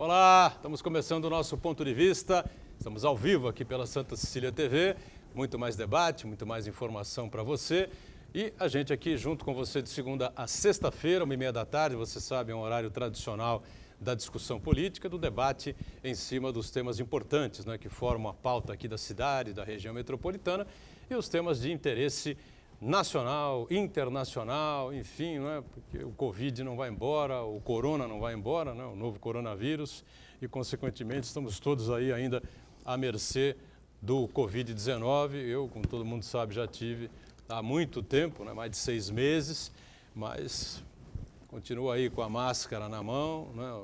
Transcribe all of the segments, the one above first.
Olá, estamos começando o nosso Ponto de Vista. Estamos ao vivo aqui pela Santa Cecília TV. Muito mais debate, muito mais informação para você. E a gente aqui junto com você de segunda a sexta-feira, 1h30 da tarde. Você sabe, é um horário tradicional da discussão política, do debate em cima dos temas importantes, né, que formam a pauta aqui da cidade, da região metropolitana e os temas de interesse nacional, internacional, enfim, né, porque o Covid não vai embora, o corona não vai embora, né, o novo coronavírus e, consequentemente, estamos todos aí ainda à mercê do Covid-19. Eu, como todo mundo sabe, já tive há muito tempo, né, mais de 6 meses, mas continuo aí com a máscara na mão, né,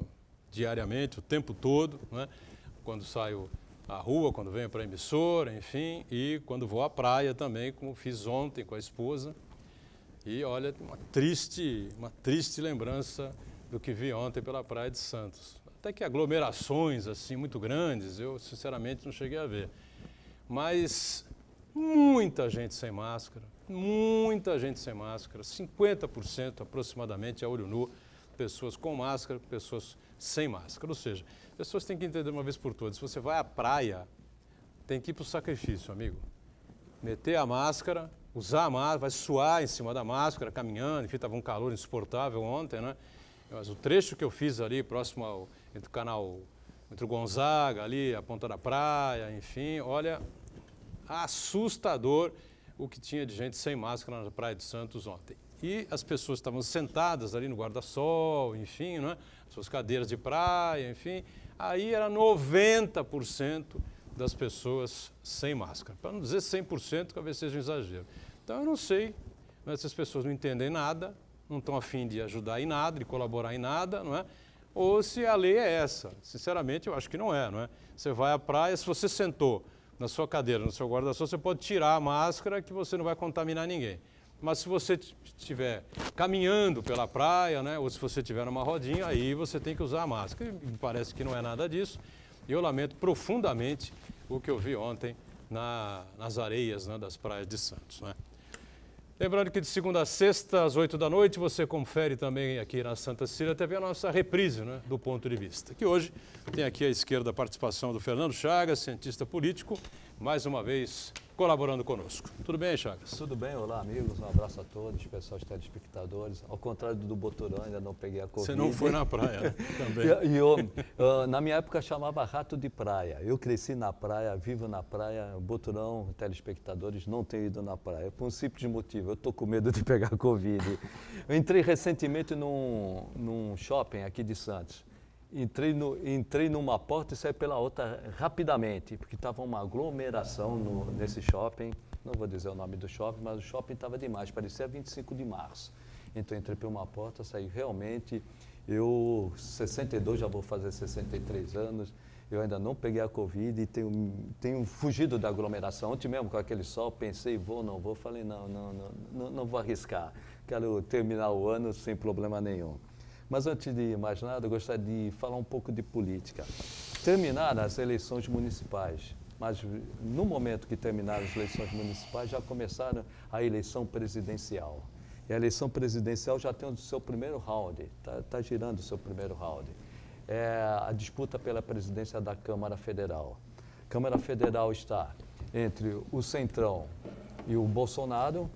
diariamente, o tempo todo, né, quando saio à rua, quando venho para a emissora, enfim, e quando vou à praia também, como fiz ontem com a esposa. E olha, uma triste lembrança do que vi ontem pela Praia de Santos. Até que aglomerações assim muito grandes, eu sinceramente não cheguei a ver. Mas muita gente sem máscara, 50% aproximadamente a olho nu, pessoas com máscara, pessoas sem máscara. Ou seja, pessoas têm que entender uma vez por todas, se você vai à praia, tem que ir para o sacrifício, amigo. Meter a máscara, usar a máscara, vai suar em cima da máscara, caminhando, enfim, estava um calor insuportável ontem, né? Mas o trecho que eu fiz ali, próximo ao entre o canal, entre o Gonzaga, ali, a Ponta da Praia, enfim, olha, assustador o que tinha de gente sem máscara na Praia de Santos ontem. E as pessoas estavam sentadas ali no guarda-sol, enfim, né? Suas cadeiras de praia, enfim. Aí era 90% das pessoas sem máscara. Para não dizer 100%, talvez seja um exagero. Então eu não sei, né, se as pessoas não entendem nada, não estão a fim de ajudar em nada, de colaborar em nada, não é? Ou se a lei é essa. Sinceramente, eu acho que não é, não é? Você vai à praia, se você sentou na sua cadeira, no seu guarda-sol, você pode tirar a máscara que você não vai contaminar ninguém. Mas se você estiver caminhando pela praia, né, ou se você estiver numa rodinha, aí você tem que usar a máscara. E me parece que não é nada disso. E eu lamento profundamente o que eu vi ontem nas areias, né, das praias de Santos, né? Lembrando que de segunda a sexta, às 8 da noite, você confere também aqui na Santa Cecília TV a nossa reprise, né, do Ponto de Vista. Que hoje tem aqui à esquerda a participação do Fernando Chagas, cientista político, mais uma vez colaborando conosco. Tudo bem, Chagas? Tudo bem, olá amigos, um abraço a todos, pessoal, telespectadores. Ao contrário do Boturão, ainda não peguei a Covid. Você não foi na praia, né? Também. Na minha época chamava rato de praia. Eu cresci na praia, vivo na praia. Boturão, telespectadores, não tenho ido na praia. Por um simples motivo, eu estou com medo de pegar a Covid. Eu entrei recentemente num shopping aqui de Santos. Entrei numa porta e saí pela outra rapidamente, porque estava uma aglomeração nesse shopping. Não vou dizer o nome do shopping, mas o shopping estava demais, parecia 25 de março. Então entrei por uma porta, saí realmente. Eu, 62, já vou fazer 63 anos, eu ainda não peguei a Covid e tenho fugido da aglomeração. Ontem mesmo, com aquele sol, pensei, vou, não vou. Falei, não vou arriscar. Quero terminar o ano sem problema nenhum. Mas antes de mais nada, eu gostaria de falar um pouco de política. Terminaram as eleições municipais, mas no momento que terminaram as eleições municipais, já começaram a eleição presidencial. E a eleição presidencial já tem o seu primeiro round, está girando o seu primeiro round. É a disputa pela presidência da Câmara Federal. A Câmara Federal está entre o Centrão e o Bolsonaro,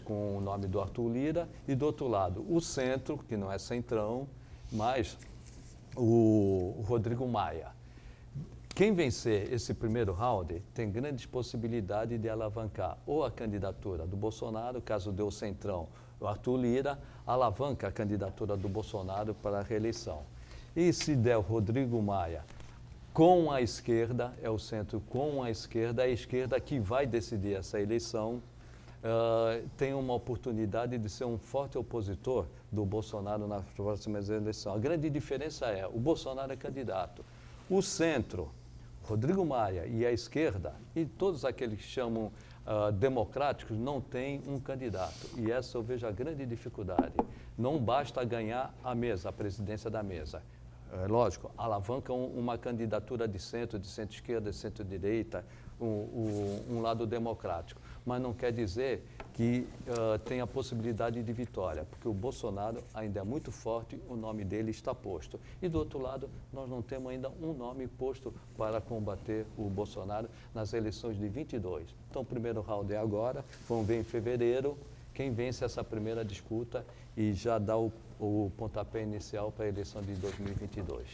com o nome do Arthur Lira, e do outro lado o Centro, que não é Centrão, mas o Rodrigo Maia. Quem vencer esse primeiro round tem grandes possibilidades de alavancar ou a candidatura do Bolsonaro, caso dê o Centrão, o Arthur Lira, alavanca a candidatura do Bolsonaro para a reeleição. E se der o Rodrigo Maia com a esquerda, é o Centro com a esquerda que vai decidir essa eleição. Tem uma oportunidade de ser um forte opositor do Bolsonaro nas próximas eleições. A grande diferença é, o Bolsonaro é candidato. O Centro, Rodrigo Maia e a esquerda, e todos aqueles que chamam democráticos, não têm um candidato. E essa eu vejo a grande dificuldade. Não basta ganhar a mesa, a presidência da mesa. Lógico, alavancam uma candidatura de centro-esquerda, de centro-direita, um lado democrático. Mas não quer dizer que tem a possibilidade de vitória, porque o Bolsonaro ainda é muito forte, o nome dele está posto. E do outro lado, nós não temos ainda um nome posto para combater o Bolsonaro nas eleições de 22. Então, o primeiro round é agora, vamos ver em fevereiro quem vence essa primeira disputa e já dá o pontapé inicial para a eleição de 2022.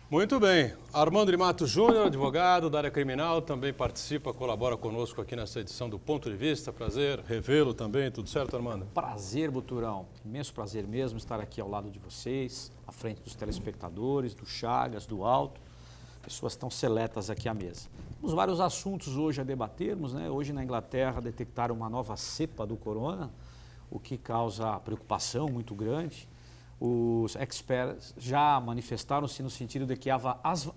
Muito bem. Armando de Matos Júnior, advogado da área criminal, também participa, colabora conosco aqui nessa edição do Ponto de Vista. Prazer revê-lo também. Tudo certo, Armando? Prazer, Boturão. Imenso prazer mesmo estar aqui ao lado de vocês, à frente dos telespectadores, do Chagas, do Alto. Pessoas tão seletas aqui à mesa. Temos vários assuntos hoje a debatermos, né? Hoje na Inglaterra detectaram uma nova cepa do corona, o que causa preocupação muito grande. Os experts já manifestaram-se no sentido de que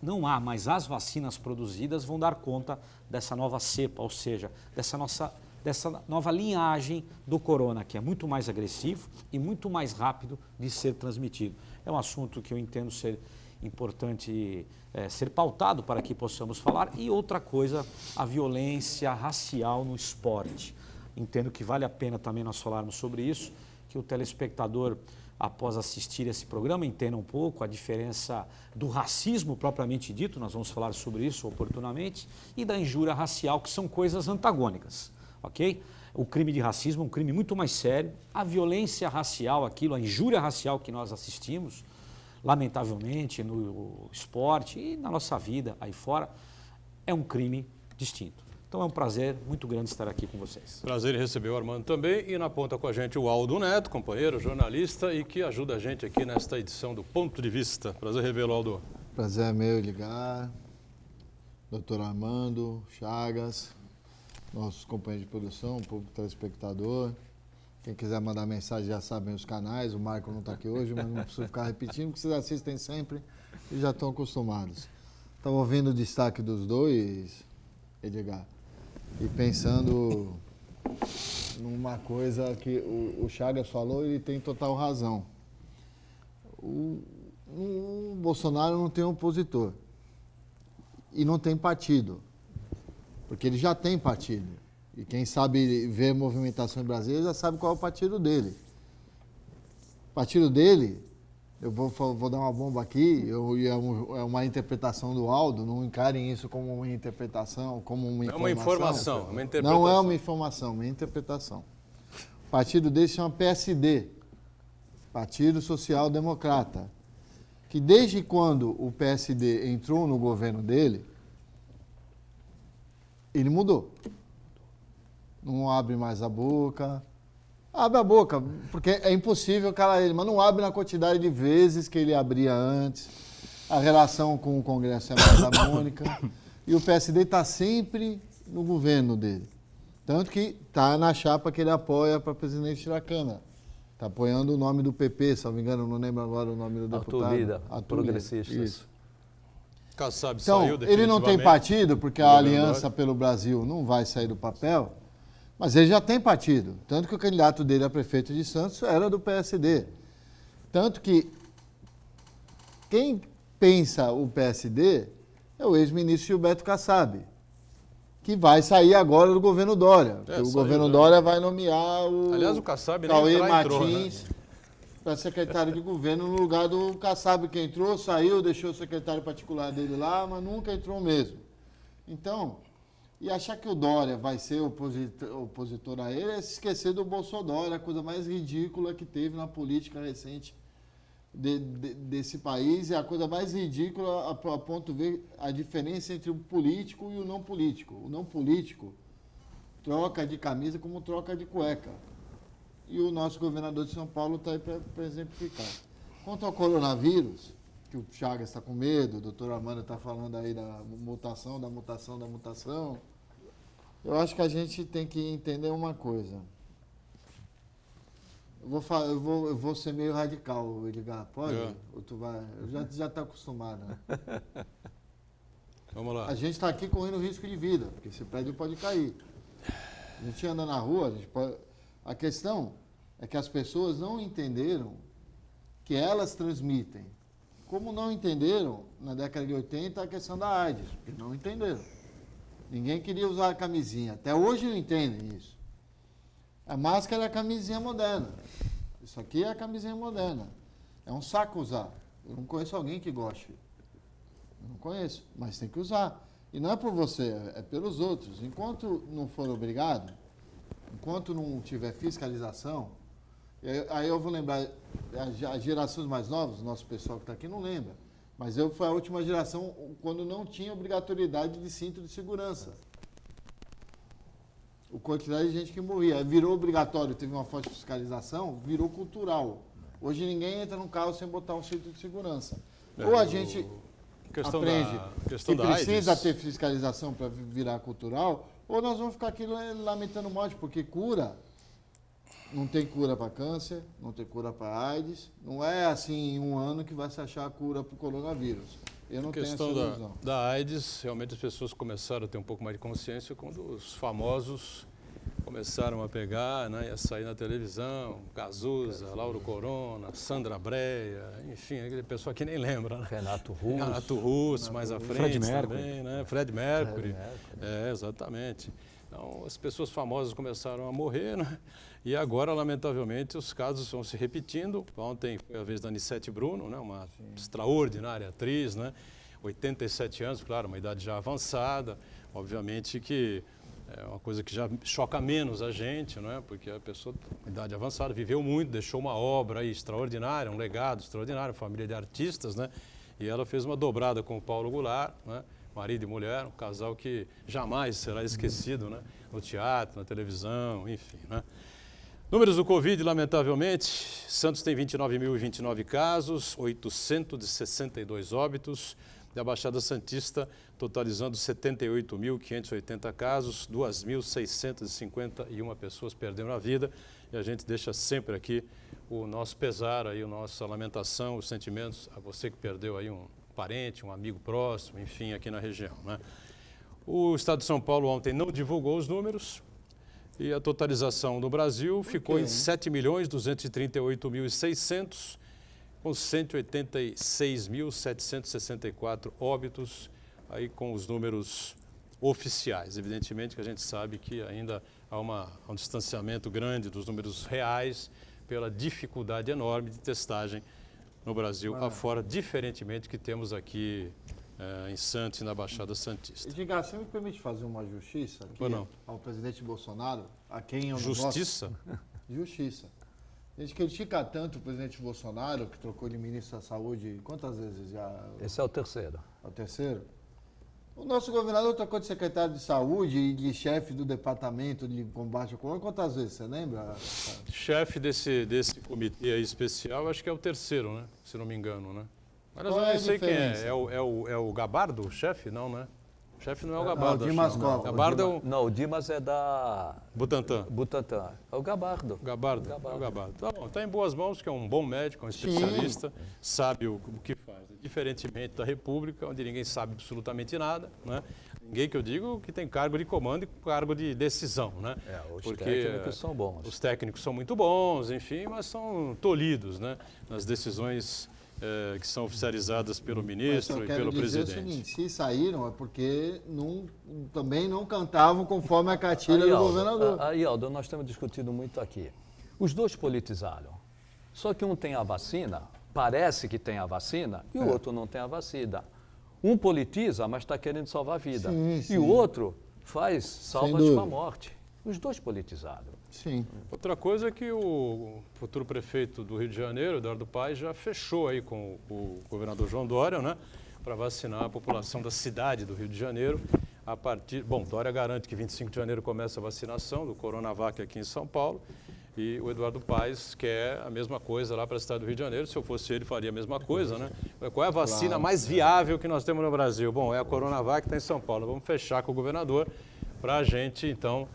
não há, mas as vacinas produzidas vão dar conta dessa nova cepa, ou seja, dessa nova linhagem do corona, que é muito mais agressivo e muito mais rápido de ser transmitido. É um assunto que eu entendo ser importante ser pautado para que possamos falar. E outra coisa, a violência racial no esporte. Entendo que vale a pena também nós falarmos sobre isso, que o telespectador, após assistir esse programa, entenda um pouco a diferença do racismo propriamente dito, nós vamos falar sobre isso oportunamente, e da injúria racial, que são coisas antagônicas, ok? O crime de racismo é um crime muito mais sério, a violência racial, a injúria racial que nós assistimos, lamentavelmente, no esporte e na nossa vida aí fora, é um crime distinto. Então é um prazer muito grande estar aqui com vocês. Prazer em receber o Armando também e na ponta com a gente o Aldo Neto, companheiro, jornalista e que ajuda a gente aqui nesta edição do Ponto de Vista. Prazer revê-lo, Aldo. Prazer é meu ligar, doutor Armando, Chagas, nossos companheiros de produção, público telespectador. Quem quiser mandar mensagem já sabem os canais, o Marco não está aqui hoje, mas não preciso ficar repetindo, porque vocês assistem sempre e já estão acostumados. Estava ouvindo o destaque dos dois, Edgar, e pensando numa coisa que o Chagas falou, ele tem total razão. O Bolsonaro não tem opositor e não tem partido, porque ele já tem partido. E quem sabe ver movimentação em Brasília já sabe qual é o partido dele. O partido dele, eu vou dar uma bomba aqui, é uma interpretação do Aldo, não encarem isso como uma interpretação, como uma informação. É uma informação, uma interpretação. Não é uma informação, é uma interpretação. O partido dele se chama PSD, Partido Social Democrata, que desde quando o PSD entrou no governo dele, ele mudou. Não abre mais a boca. Abre a boca, porque é impossível calar ele, mas não abre na quantidade de vezes que ele abria antes. A relação com o Congresso é mais harmônica. E o PSD está sempre no governo dele. Tanto que está na chapa que ele apoia para presidente da Câmara. Está apoiando o nome do PP, se não me engano, não lembro agora o nome do deputado. Arthur Lira, Progressistas. Isso. Kassab Então, saiu ele não tem definitivamente. partido, porque a Aliança pelo Brasil não vai sair do papel, mas ele já tem partido. Tanto que o candidato dele a prefeito de Santos era do PSD. Tanto que quem pensa o PSD é o ex-ministro Gilberto Kassab, que vai sair agora do governo Dória. Porque o governo já. Dória vai nomear o Aliás, o Kassab nem Cauê entrou, Martins para secretário de governo no lugar do Kassab, que entrou, saiu, deixou o secretário particular dele lá, mas nunca entrou mesmo. Então, e achar que o Dória vai ser opositor a ele é se esquecer do Bolsonaro, a coisa mais ridícula que teve na política recente desse país, é a coisa mais ridícula a ponto de ver a diferença entre o político e o não político. O não político troca de camisa como troca de cueca. E o nosso governador de São Paulo está aí para exemplificar. Quanto ao coronavírus, que o Chagas está com medo, o doutor Armando está falando aí da mutação, eu acho que a gente tem que entender uma coisa. Eu vou ser meio radical, Edgar, pode? É. Ou tu vai? Já está acostumado, né? Vamos lá. A gente está aqui correndo risco de vida, porque esse prédio pode cair. A gente anda na rua, a questão é que as pessoas não entenderam que elas transmitem. Como não entenderam, na década de 80, a questão da AIDS, porque não entenderam. Ninguém queria usar a camisinha. Até hoje não entendem isso. A máscara é a camisinha moderna. Isso aqui é a camisinha moderna. É um saco usar. Eu não conheço alguém que goste. Eu não conheço, mas tem que usar. E não é por você, é pelos outros. Enquanto não for obrigado, enquanto não tiver fiscalização, aí eu vou lembrar, as gerações mais novas, o nosso pessoal que está aqui não lembra, mas eu fui a última geração quando não tinha obrigatoriedade de cinto de segurança. A quantidade de gente que morria. Virou obrigatório, teve uma forte fiscalização, virou cultural. Hoje ninguém entra num carro sem botar um cinto de segurança. Ou a gente aprende que precisa ter fiscalização para virar cultural, ou nós vamos ficar aqui lamentando morte, porque cura, não tem cura para câncer, não tem cura para AIDS, não é assim em um ano que vai se achar a cura para o coronavírus. Eu não tenho essa ilusão. Da AIDS, realmente as pessoas começaram a ter um pouco mais de consciência quando os famosos começaram a pegar, né, e a sair na televisão, Cazuza, Lauro Corona, Sandra Breia, enfim, aquele pessoal que nem lembra, né? Renato Russo, mais à frente Fred Mercury também, né? Fred Mercury. É, exatamente. Então, as pessoas famosas começaram a morrer, né? E agora, lamentavelmente, os casos vão se repetindo. Ontem foi a vez da Anissete Bruno, né? Uma extraordinária atriz, né? 87 anos, claro, uma idade já avançada. Obviamente que é uma coisa que já choca menos a gente, não é? Porque a pessoa, com idade avançada, viveu muito, deixou uma obra aí extraordinária, um legado extraordinário, família de artistas, né? E ela fez uma dobrada com o Paulo Goulart, né? Marido e mulher, um casal que jamais será esquecido, né? No teatro, na televisão, enfim, né? Números do Covid, lamentavelmente, Santos tem 29.029 casos, 862 óbitos, da Baixada Santista totalizando 78.580 casos, 2.651 pessoas perderam a vida, e a gente deixa sempre aqui o nosso pesar, aí, a nossa lamentação, os sentimentos a você que perdeu aí um parente, um amigo próximo, enfim, aqui na região, né? O Estado de São Paulo ontem não divulgou os números e a totalização do Brasil ficou em 7.238.600, com 186.764 óbitos, aí com os números oficiais. Evidentemente que a gente sabe que ainda há um distanciamento grande dos números reais pela dificuldade enorme de testagem no Brasil afora, diferentemente que temos aqui em Santos e na Baixada Santista. Edgar, você me permite fazer uma justiça aqui ao presidente Bolsonaro, a quem eu não Justiça? gosto? Justiça. A gente critica tanto o presidente Bolsonaro, que trocou de ministro da Saúde quantas vezes já? Esse é o terceiro. É o terceiro? O nosso governador trocou de secretário de saúde e de chefe do departamento de combate ao corona quantas vezes, você lembra? Chefe desse comitê aí especial, acho que é o terceiro, né? Se não me engano, né? Mas eu não sei quem é. É o Gabardo, o chefe? Não, né? O chefe não é o Gabardo. Não, o Dimas Covas. Gabardo é o... Não, o Dimas é da... Butantan. É o Gabardo. Gabardo. É o Gabardo. Tá bom, está em boas mãos, que é um bom médico, um especialista, sabe o que faz. Diferentemente da República, onde ninguém sabe absolutamente nada, né? Ninguém que eu digo que tem cargo de comando e cargo de decisão, né? Os técnicos são bons. Os técnicos são muito bons, enfim, mas são tolhidos, né? Nas decisões que são oficializadas pelo ministro e pelo presidente. O seguinte, se saíram é porque também não cantavam conforme a cartilha do governador. Aí, Aldo, nós temos discutido muito aqui. Os dois politizaram. Só que um tem a vacina, parece que tem a vacina, e o outro não tem a vacina. Um politiza, mas está querendo salvar a vida. Sim. E o outro salva-te para a morte. Os dois politizaram. Sim. Outra coisa é que o futuro prefeito do Rio de Janeiro, Eduardo Paes, já fechou aí com o governador João Dória, né, para vacinar a população da cidade do Rio de Janeiro. Dória garante que 25 de janeiro começa a vacinação do Coronavac aqui em São Paulo. E o Eduardo Paes quer a mesma coisa lá para a cidade do Rio de Janeiro. Se eu fosse ele, faria a mesma coisa, né? Qual é a vacina mais viável que nós temos no Brasil? Bom, é a Coronavac que está em São Paulo. Vamos fechar com o governador para a gente, então,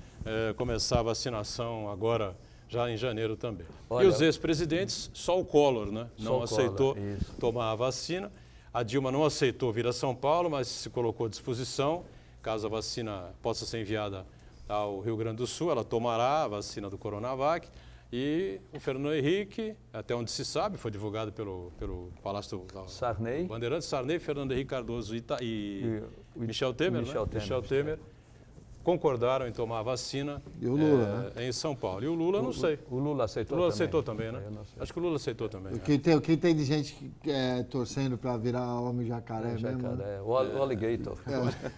começar a vacinação agora, já em janeiro também. Olha, e os ex-presidentes, só o Collor, né? Não aceitou tomar a vacina. A Dilma não aceitou vir a São Paulo, mas se colocou à disposição. Caso a vacina possa ser enviada ao Rio Grande do Sul, ela tomará a vacina do Coronavac. E o Fernando Henrique, até onde se sabe, foi divulgado pelo Palácio Sarney. Bandeirantes, Sarney, Fernando Henrique Cardoso e Michel Temer, Michel Temer concordaram em tomar a vacina E o Lula, em São Paulo. E o Lula, não sei. O Lula aceitou O Lula também? aceitou também, né? Eu não sei. Acho que o Lula aceitou também. O que tem de gente torcendo para virar homem jacaré mesmo? Né? Jacaré, o alligator.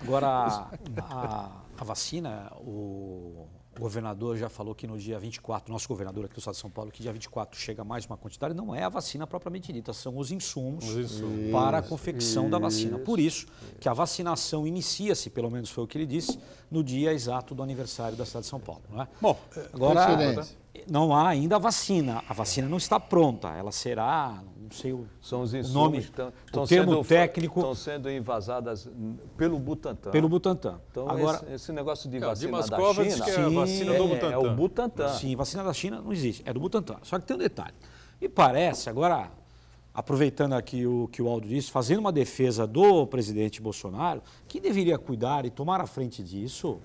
Agora, a vacina, o governador já falou que no dia 24, nosso governador aqui do estado de São Paulo, que dia 24 chega mais uma quantidade, não é a vacina propriamente dita, são os insumos para a confecção da vacina. Por isso que a vacinação inicia-se, pelo menos foi o que ele disse, no dia exato do aniversário da cidade de São Paulo. Não é? Bom, agora, coincidência. não há ainda a vacina não está pronta, ela será, não sei São os insumos nome, que o termo técnico estão sendo invasadas pelo Butantan. pelo Butantan. Então, Agora, esse negócio de Dimas vacina da Covas China... diz que é a vacina do Butantan. É o Butantan. sim, vacina da China não existe, é do Butantan. Só que tem um detalhe. Me parece, agora, aproveitando aqui o que o Aldo disse, fazendo uma defesa do presidente Bolsonaro, quem deveria cuidar e tomar a frente disso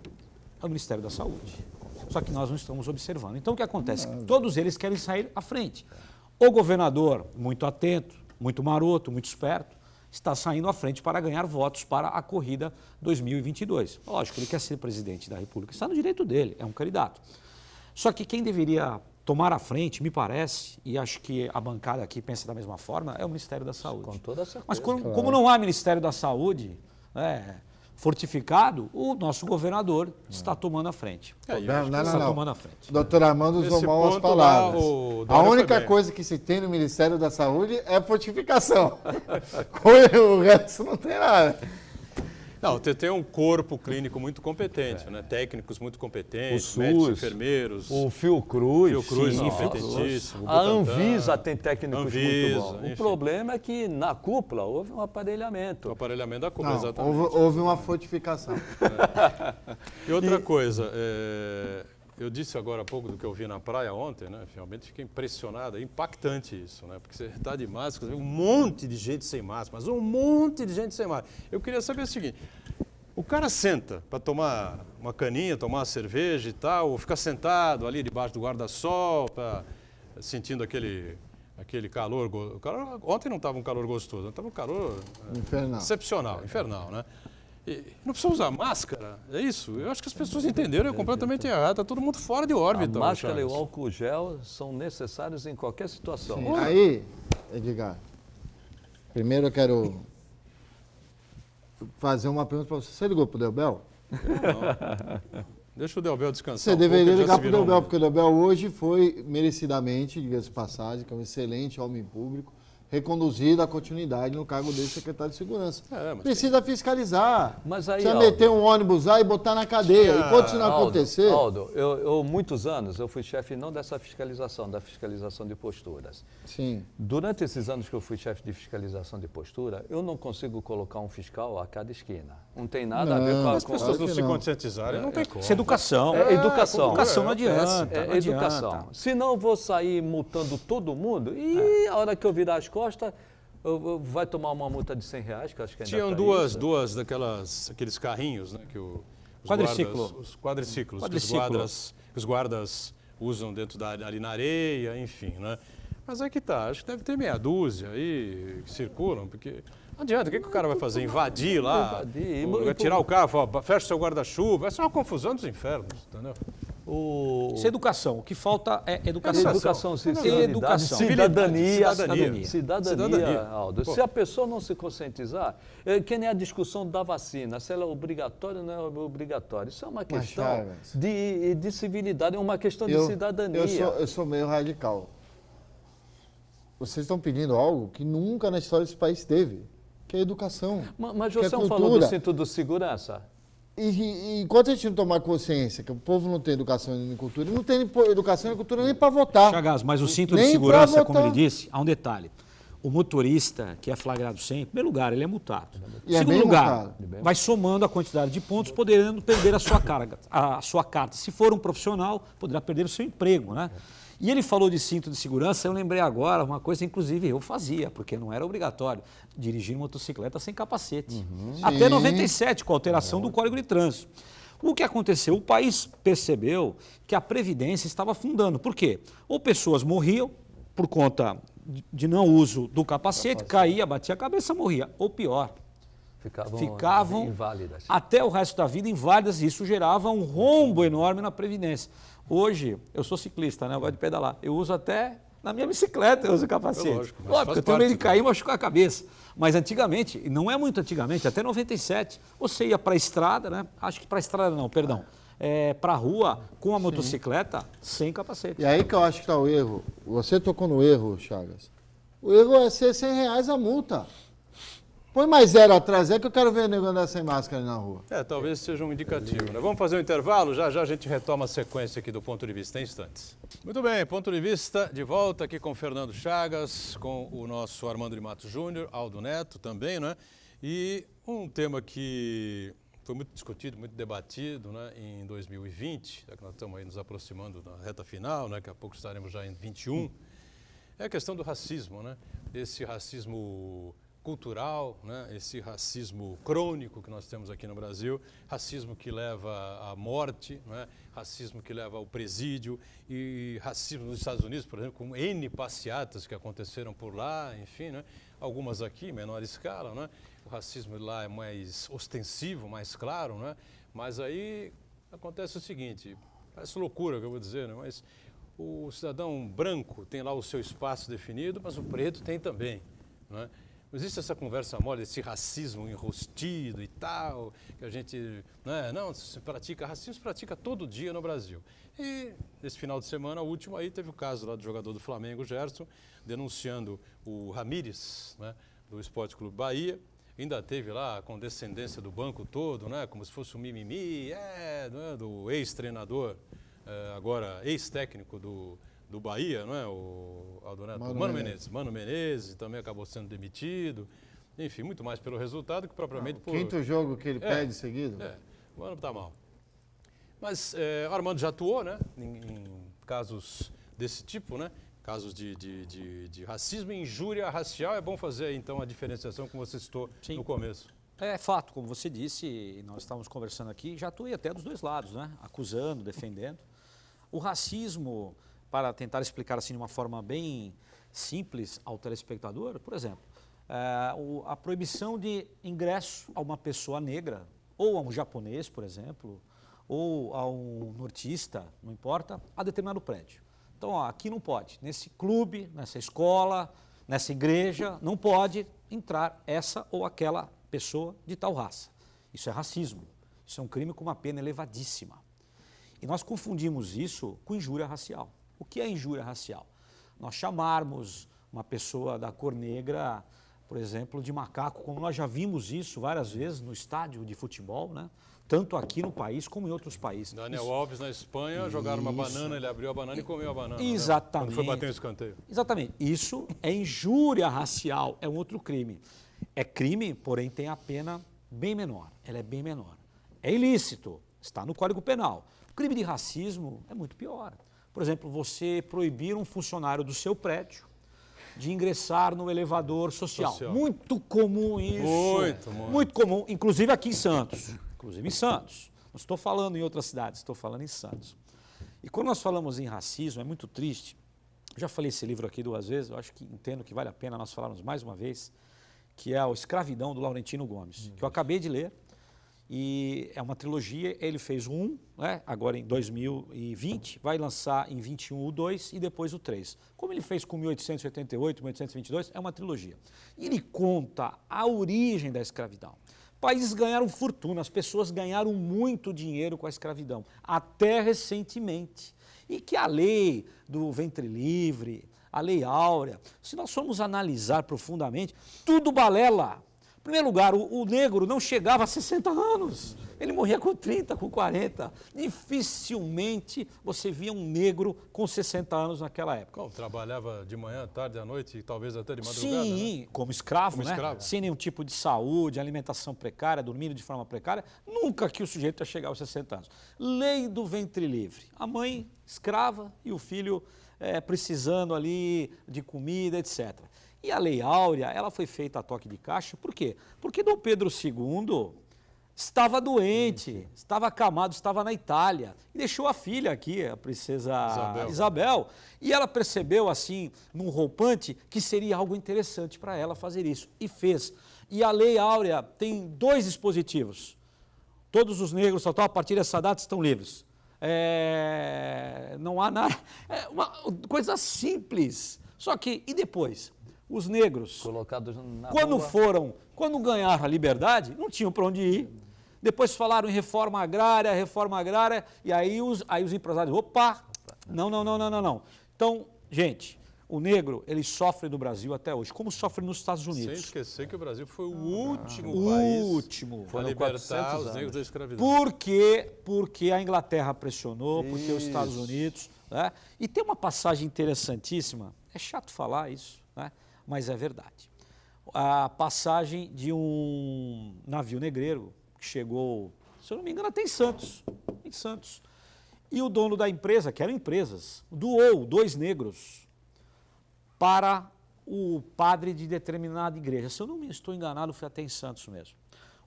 é o Ministério da Saúde. Só que nós não estamos observando. Então, o que acontece? Todos eles querem sair à frente. O governador, muito atento, muito maroto, muito esperto, está saindo à frente para ganhar votos para a corrida 2022. Lógico, ele quer ser presidente da República, está no direito dele, é um candidato. Só que quem deveria tomar a frente, me parece, e acho que a bancada aqui pensa da mesma forma, é o Ministério da Saúde. Com toda certeza. Mas como não há Ministério da Saúde fortificado, o nosso governador está tomando a frente. Está tomando a frente. Doutor Armando usou Nesse mal as ponto, palavras. lá, o A Dória única foi bem. coisa que se tem no Ministério da Saúde é fortificação. O resto não tem nada. Não, tem um corpo clínico muito competente, né? Técnicos muito competentes, O médicos, SUS, enfermeiros. O Fiocruz. Fiocruz, sim, competentíssimo. A Butantan, Anvisa tem técnicos Anvisa, muito bons. enfim. O problema é que na cúpula houve um aparelhamento. O aparelhamento da culpa, Não, exatamente. houve uma fortificação. E outra coisa, eu disse agora há pouco do que eu vi na praia ontem, né? Realmente fiquei impressionado, é impactante isso, né? Porque você está de máscara, um monte de gente sem máscara, mas um monte de gente sem máscara. Eu queria saber o seguinte, o cara senta para tomar uma caninha, tomar uma cerveja e tal, ou fica sentado ali debaixo do guarda-sol, sentindo aquele calor, ontem não estava um calor gostoso, estava um calor Infernal. excepcional, infernal, né? E não precisa usar máscara, é isso? Eu acho que as pessoas entenderam, é completamente errado, está todo mundo fora de A órbita. máscara e o Charles. álcool gel são necessários em qualquer situação. Sim. Aí, Edgar, primeiro eu quero fazer uma pergunta para você. Você ligou para o Delbel? Não. Deixa o Delbel descansar. Você deveria ligar para o Delbel, porque o Delbel hoje foi merecidamente, diga-se de passagem, que é um excelente homem público, reconduzido à continuidade no cargo dele de secretário de Segurança. Mas Precisa fiscalizar. Mas aí, precisa Aldo, meter um ônibus lá e botar na cadeia. Enquanto isso não acontecer... Aldo, eu muitos anos eu fui chefe não dessa fiscalização, da fiscalização de posturas. Sim. Durante esses anos que eu fui chefe de fiscalização de postura, eu não consigo colocar um fiscal a cada esquina. Não tem nada a ver com a... As pessoas não que se não. conscientizarem, não tem como. Isso é educação. É educação. Educação não adianta. É não educação. adianta. Senão eu vou sair multando todo mundo e a hora que eu virar as costas, vai tomar uma multa de R$100, que eu acho que ainda Tinham tá duas aqueles carrinhos, né, que Quadriciclo. os quadriciclos, Quadriciclo. que os guardas usam dentro ali na areia, enfim, né? Mas é que tá, acho que deve ter meia dúzia aí que circulam, porque não adianta, o que o cara vai fazer? Invadir lá, Invadir. tirar o carro, falar, fecha seu guarda-chuva, vai ser uma confusão dos infernos, entendeu? Isso é educação. O que falta é educação. Educação, Educação. Cidadania, Aldo. Se a pessoa não se conscientizar, que nem a discussão da vacina, se ela é obrigatória ou não é obrigatória. Isso é uma questão Chagas, de civilidade, é uma questão de cidadania. Eu sou meio radical. Vocês estão pedindo algo que nunca na história desse país teve, que é educação. Mas que é você não falou do cultura. cinto de segurança? E enquanto a gente não tomar consciência que o povo não tem educação nem cultura, e não tem educação nem cultura nem para votar. Chagas, mas o cinto de Nem segurança, pra como ele votar. disse, há um detalhe. O motorista que é flagrado sempre, em primeiro lugar, ele é multado. E é Segundo bem lugar, multado. vai somando a quantidade de pontos, podendo perder a sua carta. Se for um profissional, poderá perder o seu emprego, né? E ele falou de cinto de segurança, eu lembrei agora uma coisa, inclusive eu fazia, porque não era obrigatório, dirigir motocicleta sem capacete. Até 97, com a alteração do Código de Trânsito. O que aconteceu? O país percebeu que a Previdência estava afundando. Por quê? Ou pessoas morriam por conta de não uso do capacete, caía, batia a cabeça, morria. Ou pior, Ficavam inválidas. Até o resto da vida inválidas, e isso gerava um rombo enorme na Previdência. Hoje, eu sou ciclista, né? Eu gosto de pedalar. Eu uso até na minha bicicleta, eu uso capacete. Lógico, porque eu tenho medo de cair e machucar a cabeça. Mas antigamente, e não é muito antigamente, até 97, você ia para a estrada, né? Acho que para a estrada não, perdão. Para a rua com a motocicleta sem capacete. E aí que eu acho que está o erro. Você tocou no erro, Chagas. O erro é ser R$100 a multa. Põe mais 0 atrás, que eu quero ver o nego andar sem máscara na rua. Talvez seja um indicativo, né? Vamos fazer um intervalo? Já já a gente retoma a sequência aqui do Ponto de Vista em instantes. Muito bem, Ponto de Vista de volta aqui com o Fernando Chagas, com o nosso Armando de Matos Júnior, Aldo Neto também, né? E um tema que foi muito discutido, muito debatido, né, em 2020, já que nós estamos aí nos aproximando da reta final, né? Daqui a pouco estaremos já em 21, é a questão do racismo, né? Esse racismo cultural, né? Esse racismo crônico que nós temos aqui no Brasil, racismo que leva à morte, né? Racismo que leva ao presídio e racismo nos Estados Unidos, por exemplo, com N passeatas que aconteceram por lá, enfim, né? Algumas aqui em menor escala, né? O racismo lá é mais ostensivo, mais claro, né? Mas aí acontece o seguinte, parece loucura que eu vou dizer, né? Mas o cidadão branco tem lá o seu espaço definido, mas o preto tem também, né? Existe essa conversa mole, esse racismo enrostido e tal, que a gente, né, não, se pratica, racismo se pratica todo dia no Brasil. E nesse final de semana, o último aí, teve o caso lá do jogador do Flamengo, Gerson, denunciando o Ramírez, né, do Esporte Clube Bahia. Ainda teve lá a condescendência do banco todo, né, como se fosse um mimimi, né, do ex-treinador, agora ex-técnico do Bahia, não é? O Aldo Neto, Mano Menezes também acabou sendo demitido. Enfim, muito mais pelo resultado que propriamente por... Quinto jogo que ele perde seguido. O Mano está mal. Mas o Armando já atuou, né? Em casos desse tipo, né? Casos de racismo e injúria racial. É bom fazer, então, a diferenciação que você citou no começo. É fato, como você disse, nós estávamos conversando aqui, já atuei até dos dois lados, né? Acusando, defendendo. O racismo... Para tentar explicar assim de uma forma bem simples ao telespectador, por exemplo, a proibição de ingresso a uma pessoa negra, ou a um japonês, por exemplo, ou a um nortista, não importa, a determinado prédio. Então, ó, aqui não pode, nesse clube, nessa escola, nessa igreja, não pode entrar essa ou aquela pessoa de tal raça. Isso é racismo, isso é um crime com uma pena elevadíssima. E nós confundimos isso com injúria racial. O que é injúria racial? Nós chamarmos uma pessoa da cor negra, por exemplo, de macaco, como nós já vimos isso várias vezes no estádio de futebol, né? Tanto aqui no país como em outros países. Daniel Alves na Espanha, jogaram uma banana, ele abriu a banana e comeu a banana. Exatamente. Né? Quando foi bater um escanteio. Exatamente. Isso é injúria racial, é um outro crime. É crime, porém tem a pena bem menor. Ela é bem menor. É ilícito, está no Código Penal. O crime de racismo é muito pior. Por exemplo, você proibir um funcionário do seu prédio de ingressar no elevador social. Muito comum isso. Muito comum, inclusive aqui em Santos. Inclusive em Santos. Não estou falando em outras cidades, estou falando em Santos. E quando nós falamos em racismo, é muito triste. Eu já falei esse livro aqui 2 vezes, eu acho que entendo que vale a pena nós falarmos mais uma vez, que é o Escravidão, do Laurentino Gomes, que eu acabei de ler. E é uma trilogia, ele fez um, né, agora em 2020, vai lançar em 21 o 2 e depois o 3. Como ele fez com 1888, 1822, é uma trilogia. E ele conta a origem da escravidão. Países ganharam fortuna, as pessoas ganharam muito dinheiro com a escravidão, até recentemente. E que a lei do ventre livre, a lei áurea, se nós formos analisar profundamente, tudo balela. Em primeiro lugar, o negro não chegava a 60 anos, ele morria com 30, com 40. Dificilmente você via um negro com 60 anos naquela época. Como, trabalhava de manhã, tarde, à noite e talvez até de madrugada, sim, né? como escravo, como né? Escravo. Sem nenhum tipo de saúde, alimentação precária, dormindo de forma precária, nunca que o sujeito ia chegar aos 60 anos. Lei do ventre livre, a mãe escrava e o filho precisando ali de comida, etc. E a Lei Áurea, ela foi feita a toque de caixa, por quê? Porque Dom Pedro II estava doente, estava acamado, estava na Itália, e deixou a filha aqui, a princesa Isabel, e ela percebeu, assim, num roupante, que seria algo interessante para ela fazer isso, e fez. E a Lei Áurea tem 2 dispositivos. Todos os negros, a partir dessa data, estão livres. Não há nada. É uma coisa simples. Só que, e depois? Os negros, Colocados na quando ganharam a liberdade, não tinham para onde ir. Depois falaram em reforma agrária, e aí os empresários, opa, não. Então, gente, o negro, ele sofre no Brasil até hoje, como sofre nos Estados Unidos. Sem esquecer que o Brasil foi o último país a Foram libertar 400 os negros anos. da escravidão. Por quê? Porque a Inglaterra pressionou, porque os Estados Unidos... Né? E tem uma passagem interessantíssima, é chato falar isso, né? Mas é verdade. A passagem de um navio negreiro que chegou, se eu não me engano, até em Santos. E o dono da empresa, que eram empresas, doou 2 negros para o padre de determinada igreja. Se eu não estou enganado, foi até em Santos mesmo.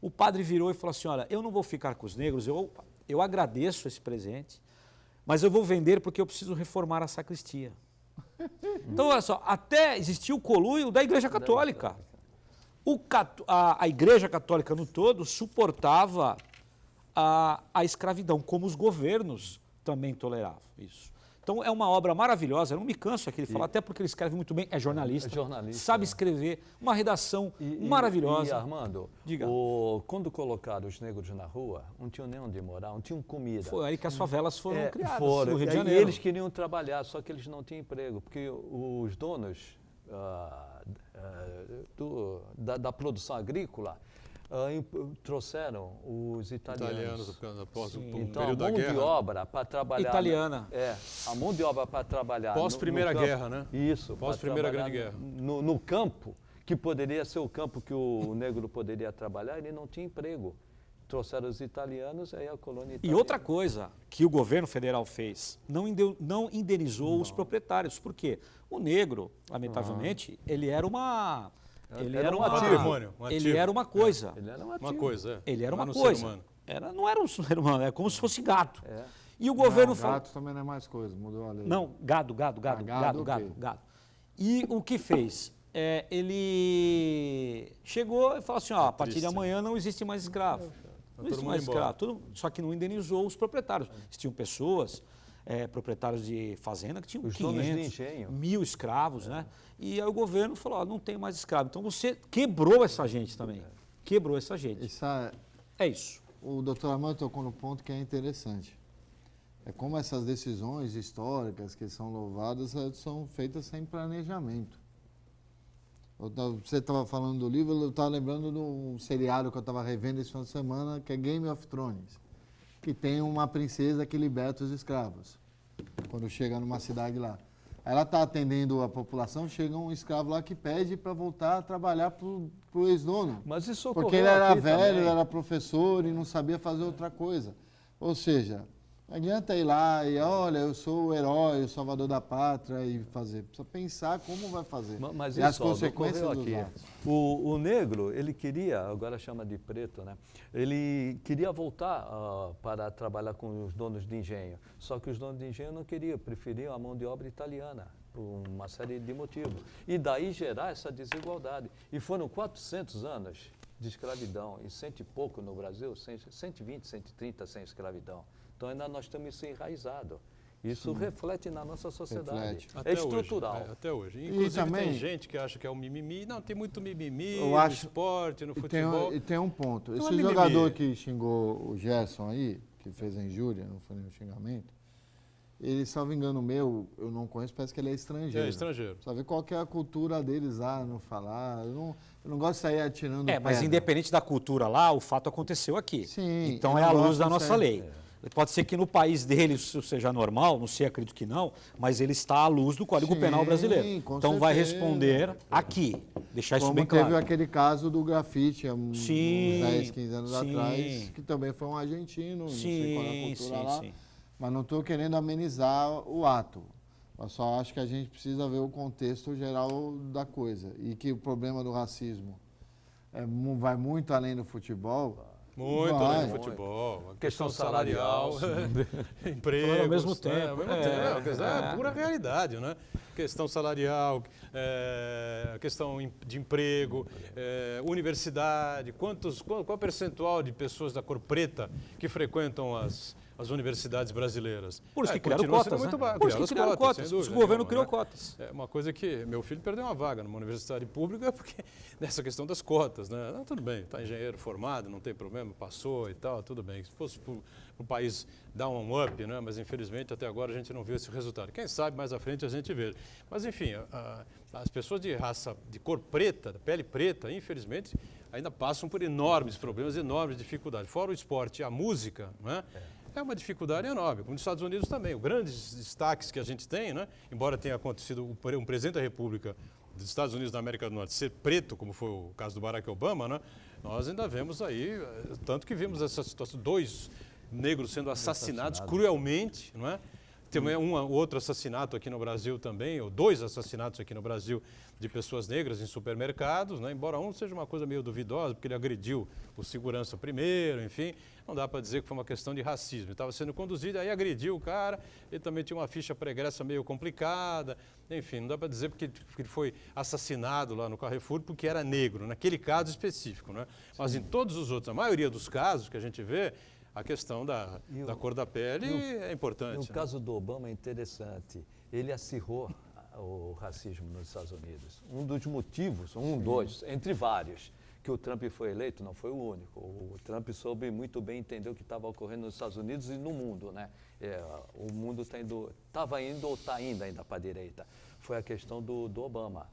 O padre virou e falou assim, olha, eu não vou ficar com os negros, eu agradeço esse presente, mas eu vou vender porque eu preciso reformar a sacristia. Então, olha só, até existia o conluio da Igreja Católica. A Igreja Católica no todo suportava a escravidão, como os governos também toleravam isso. Então é uma obra maravilhosa, eu não me canso aqui de falar, até porque ele escreve muito bem, é jornalista, sabe escrever, uma redação maravilhosa. E Armando, diga. Quando colocaram os negros na rua, não tinham nem onde morar, não tinham comida. Foi aí que as favelas foram criadas no Rio de E Janeiro. eles queriam trabalhar, só que eles não tinham emprego, porque os donos da produção agrícola trouxeram os italianos. Após o Então, período a da mão guerra. de obra para trabalhar... Italiana. A mão de obra para trabalhar... Pós-Primeira Guerra, né? Isso. Pós-Primeira Grande Guerra. No campo, que poderia ser o campo que o negro poderia trabalhar, ele não tinha emprego. Trouxeram os italianos, aí a colônia italiana... E outra coisa que o governo federal fez, não indenizou os proprietários. Por quê? O negro, lamentavelmente, ele era uma... Ele era um patrimônio, Ele era uma coisa. Ele era Uma coisa, Ele era uma não coisa. ser humano. Não era um ser humano, é como se fosse gato. E o governo falou... Gato também não é mais coisa, mudou a lei. Não, gado. E o que fez? Ele chegou e falou assim, ó, a partir de amanhã não existe mais escravo. Não existe mais escravo. Só que não indenizou os proprietários. Existiam pessoas... proprietários de fazenda que tinham 500, 1.000 escravos, né? E aí o governo falou, ó, não tem mais escravo. Então você quebrou essa gente também. Quebrou essa gente. É isso. O doutor Armando tocou no ponto que é interessante. É como essas decisões históricas que são louvadas são feitas sem planejamento. Você estava falando do livro, eu estava lembrando de um seriado que eu estava revendo esse final de semana, que é Game of Thrones, que tem uma princesa que liberta os escravos, quando chega numa cidade lá. Ela está atendendo a população, chega um escravo lá que pede para voltar a trabalhar para o ex-dono. Mas isso porque ocorreu ele era aqui velho, também. era professor e não sabia fazer outra coisa. Ou seja, não adianta ir lá e, olha, eu sou o herói, o salvador da pátria e fazer. Precisa pensar como vai fazer. Mas e isso, as consequências ocorreu dos aqui. atos. O negro, ele queria, agora chama de preto, né? Ele queria voltar para trabalhar com os donos de engenho. Só que os donos de engenho não queriam, preferiam a mão de obra italiana, por uma série de motivos. E daí gerar essa desigualdade. E foram 400 anos de escravidão, e 100 e pouco no Brasil, 120, 130 sem escravidão. Então ainda nós estamos isso enraizado. Isso reflete na nossa sociedade. Até estrutural. Hoje, até hoje. Inclusive também, tem gente que acha que é o mimimi. Não, tem muito mimimi eu no acho, esporte, no futebol. E tem um ponto. Não Esse é jogador mimimi. que xingou o Gerson aí, que fez a injúria, não foi nenhum xingamento, ele, salvo engano meu, eu não conheço, parece que ele é estrangeiro. É estrangeiro. Sabe qual que é a cultura deles lá, não falar. Eu não gosto de sair atirando Mas pedra. independente da cultura lá, o fato aconteceu aqui. Sim, então eu é a não luz gosto da de nossa sair. lei. Pode ser que no país dele isso seja normal, não sei, acredito que não, mas ele está à luz do Código Sim, Penal brasileiro. com Então vai certeza. responder aqui. Deixar isso Como bem teve claro. aquele caso do grafite há uns Sim, 10, 15 anos sim. atrás, que também foi um argentino, não sei qual é a cultura lá. sim. Mas não estou querendo amenizar o ato. Eu só acho que a gente precisa ver o contexto geral da coisa. E que o problema do racismo vai muito além do futebol. Muito, Vai. né? Futebol, a Questão questão salarial, empregos. Falando ao mesmo né? tempo. Ao mesmo tempo, é pura realidade, né? Questão salarial, questão de emprego, universidade, qual o percentual de pessoas da cor preta que frequentam as universidades brasileiras? Por isso que criaram continua sendo cotas, muito né? baixo. Por isso que criaram cotas. sem Por isso dúvida que o governo nenhuma, criou né? cotas. É uma coisa que meu filho perdeu uma vaga numa universidade pública porque nessa questão das cotas, né? Não, tudo bem, está engenheiro formado, não tem problema, passou e tal, tudo bem. Se fosse para o país dar um up, né? Mas infelizmente até agora a gente não viu esse resultado. Quem sabe mais à frente a gente vê. Mas enfim, as pessoas de raça, de cor preta, de pele preta, infelizmente, ainda passam por enormes problemas, enormes dificuldades. Fora o esporte e a música, né? É uma dificuldade enorme, como nos Estados Unidos também. Os grandes destaques que a gente tem, né? Embora tenha acontecido um presidente da República dos Estados Unidos da América do Norte ser preto, como foi o caso do Barack Obama, né? Nós ainda vemos aí, tanto que vimos essa situação, 2 negros sendo assassinados cruelmente, não é? Tem outro assassinato aqui no Brasil também, ou 2 assassinatos aqui no Brasil de pessoas negras em supermercados, né? Embora um seja uma coisa meio duvidosa, porque ele agrediu o segurança primeiro, enfim, não dá para dizer que foi uma questão de racismo. Ele estava sendo conduzido, aí agrediu o cara, ele também tinha uma ficha pregressa meio complicada, enfim, não dá para dizer porque ele foi assassinado lá no Carrefour porque era negro, naquele caso específico, né? Mas em todos os outros, a maioria dos casos que a gente vê, a questão da cor da pele é importante. No caso do Obama é interessante, ele acirrou o racismo nos Estados Unidos. Um dos motivos, dois, entre vários, que o Trump foi eleito, não foi o único. O Trump soube muito bem entender o que estava ocorrendo nos Estados Unidos e no mundo, né? O mundo estava indo ou está indo ainda para a direita. Foi a questão do Obama.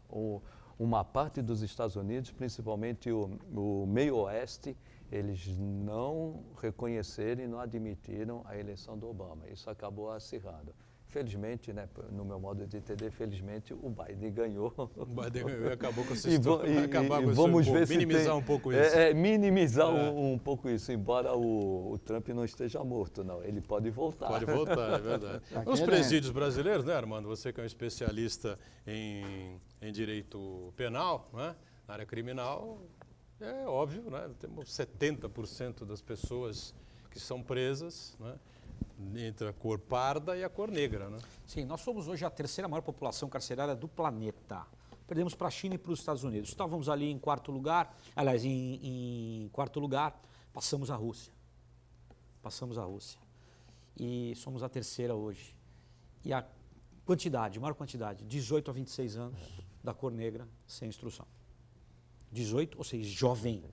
Uma parte dos Estados Unidos, principalmente o meio oeste, eles não reconheceram e não admitiram a eleição do Obama. Isso acabou acirrando. Felizmente, né, no meu modo de entender, felizmente o Biden ganhou. O Biden ganhou e acabou com essa E história. Acabar com vamos isso, ver se minimizar um pouco isso. Minimizar um pouco isso, embora o Trump não esteja morto, não. Ele pode voltar. Pode voltar, é verdade. Os presídios brasileiros, né, Armando? Você que é um especialista em direito penal, né, na área criminal, é óbvio, né? Temos 70% das pessoas que são presas, né, entre a cor parda e a cor negra, né? Sim, nós somos hoje a 3ª maior população carcerária do planeta. Perdemos para a China e para os Estados Unidos. Estávamos ali em 4º lugar, aliás, em 4º lugar, passamos a Rússia. Passamos a Rússia. E somos a 3ª hoje. E a maior quantidade, 18 a 26 anos, da cor negra, sem instrução. 18, ou seja, jovem,